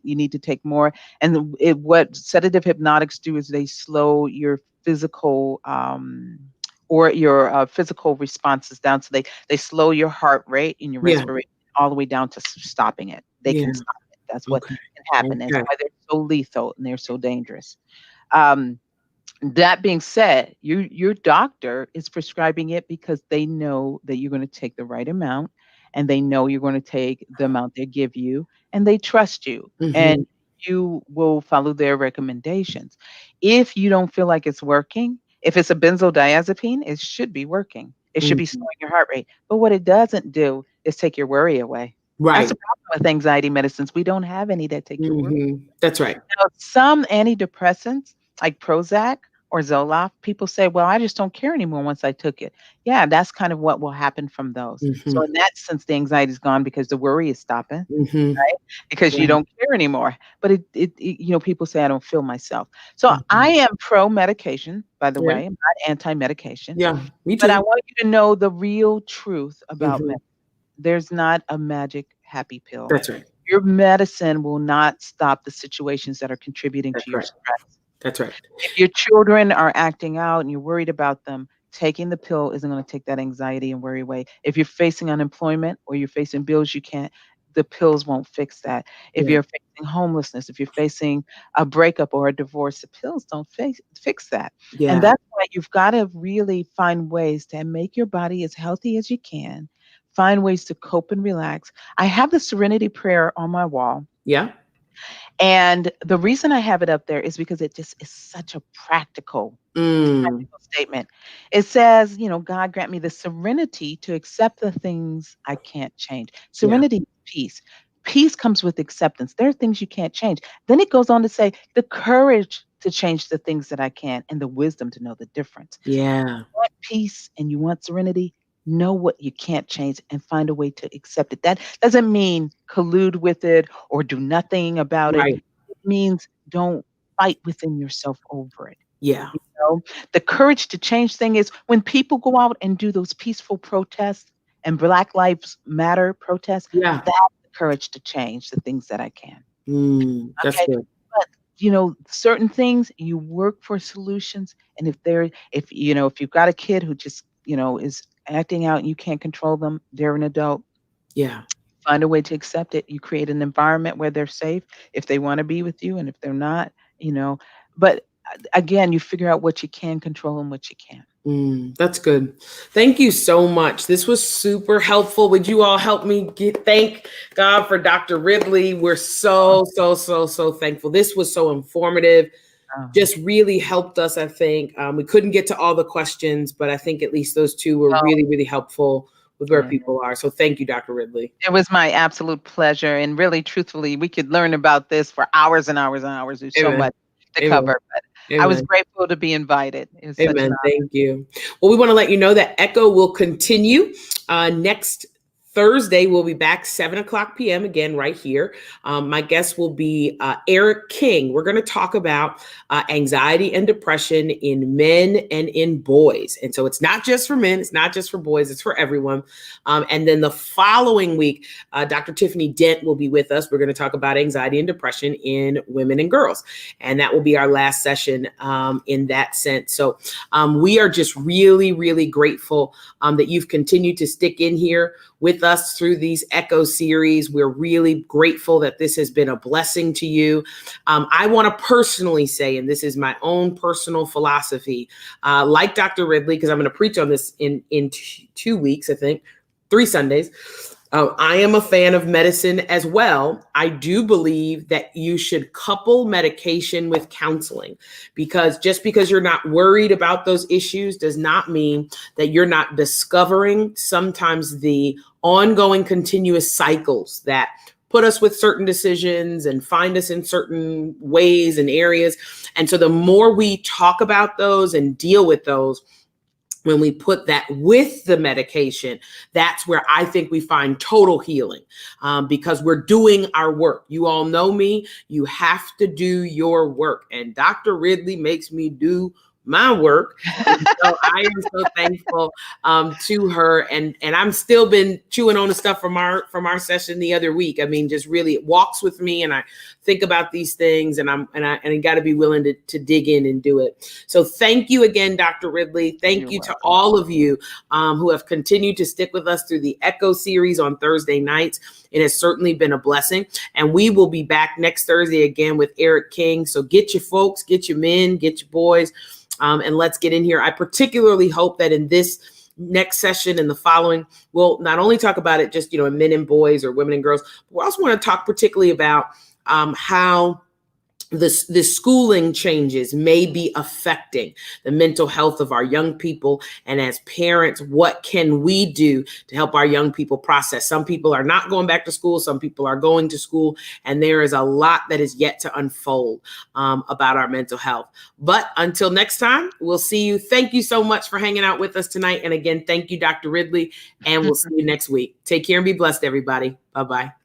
need to take more. And what sedative hypnotics do is they slow your physical or your physical responses down. So they slow your heart rate and your Yeah. respiration all the way down to stopping it. They Yeah. can stop it. That's what Okay. can happen. That's Okay. why they're so lethal and they're so dangerous. Um, that being said, your doctor is prescribing it because they know that you're going to take the right amount and they know you're going to take the amount they give you and they trust you and Hmm. you will follow their recommendations. If you don't feel like it's working, if it's a benzodiazepine, it should be working. It should be Hmm. slowing your heart rate. But what it doesn't do is take your worry away. That's Right. the problem with anxiety medicines. We don't have any that take your worry. That's right. Now, some antidepressants like Prozac or Zoloft, people say, "Well, I just don't care anymore once I took it." Yeah, that's kind of what will happen from those. So Hmm. in that sense, the anxiety is gone because the worry is stopping, Hmm. right? Because you Right. don't care anymore. But people say, "I don't feel myself." So Mhm. I am pro medication, by the Yeah. way. I'm not anti-medication, Yeah. Me but I too. want you to know the real truth about Hmm. there's not a magic happy pill. That's right. Your medicine will not stop the situations that are contributing to That's your right. stress. That's right. If your children are acting out and you're worried about them, taking the pill isn't going to take that anxiety and worry away. If you're facing unemployment or you're facing bills you can't, the pills won't fix that. If Yeah. you're facing homelessness, if you're facing a breakup or a divorce, the pills don't fix that. And Yeah. that's why you've got to really find ways to make your body as healthy as you can. Find ways to cope and relax. I have the serenity prayer on my wall. Yeah. And the reason I have it up there is because it just is such a Mm. practical statement. It says, God grant me the serenity to accept the things I can't change. Yeah. Serenity is peace. Peace comes with acceptance. There are things you can't change. Then it goes on to say, the courage to change the things that I can and the wisdom to know the difference. Yeah. Want peace and you want serenity, know what you can't change and find a way to accept it. That doesn't mean collude with it or do nothing about it. Right. It means don't fight within yourself over it. Yeah. You know, the courage to change thing is when people go out and do those peaceful protests and Black Lives Matter protests, Yeah. that's the courage to change the things that I can. That's Okay. good. But, certain things you work for solutions. And if you've got a kid who just, is acting out and you can't control them, they're an adult, Yeah. find a way to accept it. You create an environment where they're safe if they want to be with you. And if they're not, but again, you figure out what you can control and what you can't. That's good. Thank you so much. This was super helpful. Would you all help me thank God for Dr. Ridley? We're Oh, so, so, so, so thankful. This was so informative. just really helped us, I think. We couldn't get to all the questions, but I think at least those two were really, really helpful with where people are. So thank you, Dr. Ridley. It was my absolute pleasure. And really, truthfully, we could learn about this for hours and hours and hours. There's so much to cover. But I was grateful to be invited. It was such an honor. Thank you. Well, we want to let you know that ECHO will continue next Thursday. We'll be back 7:00 p.m. again right here. My guest will be Eric King. We're going to talk about anxiety and depression in men and in boys. And so it's not just for men, it's not just for boys, it's for everyone. And then the following week, Dr. Tiffany Dent will be with us. We're going to talk about anxiety and depression in women and girls. And that will be our last session in that sense. So we are just really, really grateful that you've continued to stick in here with us through these ECHO series. We're really grateful that this has been a blessing to you. I want to personally say, and this is my own personal philosophy, like Dr. Ridley, because I'm going to preach on this in 2 weeks, I think, 3 Sundays. I am a fan of medicine as well. I do believe that you should couple medication with counseling, because just because you're not worried about those issues does not mean that you're not discovering sometimes the ongoing continuous cycles that put us with certain decisions and find us in certain ways and areas. And so the more we talk about those and deal with those, when we put that with the medication, that's where I think we find total healing, because we're doing our work. You all know me. You have to do your work. And Dr. Ridley makes me do my work. And so I am so thankful to her. And I'm still been chewing on the stuff from our session the other week. I mean, just really it walks with me, and I think about these things, and I got to be willing to dig in and do it. So thank you again, Dr. Ridley. Thank you to all of you who have continued to stick with us through the ECHO series on Thursday nights. It has certainly been a blessing. And we will be back next Thursday again with Eric King. So get your folks, get your men, get your boys, and let's get in here. I particularly hope that in this next session and the following, we'll not only talk about it just, in men and boys or women and girls, but we also want to talk particularly about how the schooling changes may be affecting the mental health of our young people. And as parents, what can we do to help our young people process? Some people are not going back to school. Some people are going to school. And there is a lot that is yet to unfold about our mental health. But until next time, we'll see you. Thank you so much for hanging out with us tonight. And again, thank you, Dr. Ridley. And we'll see you next week. Take care and be blessed, everybody. Bye-bye.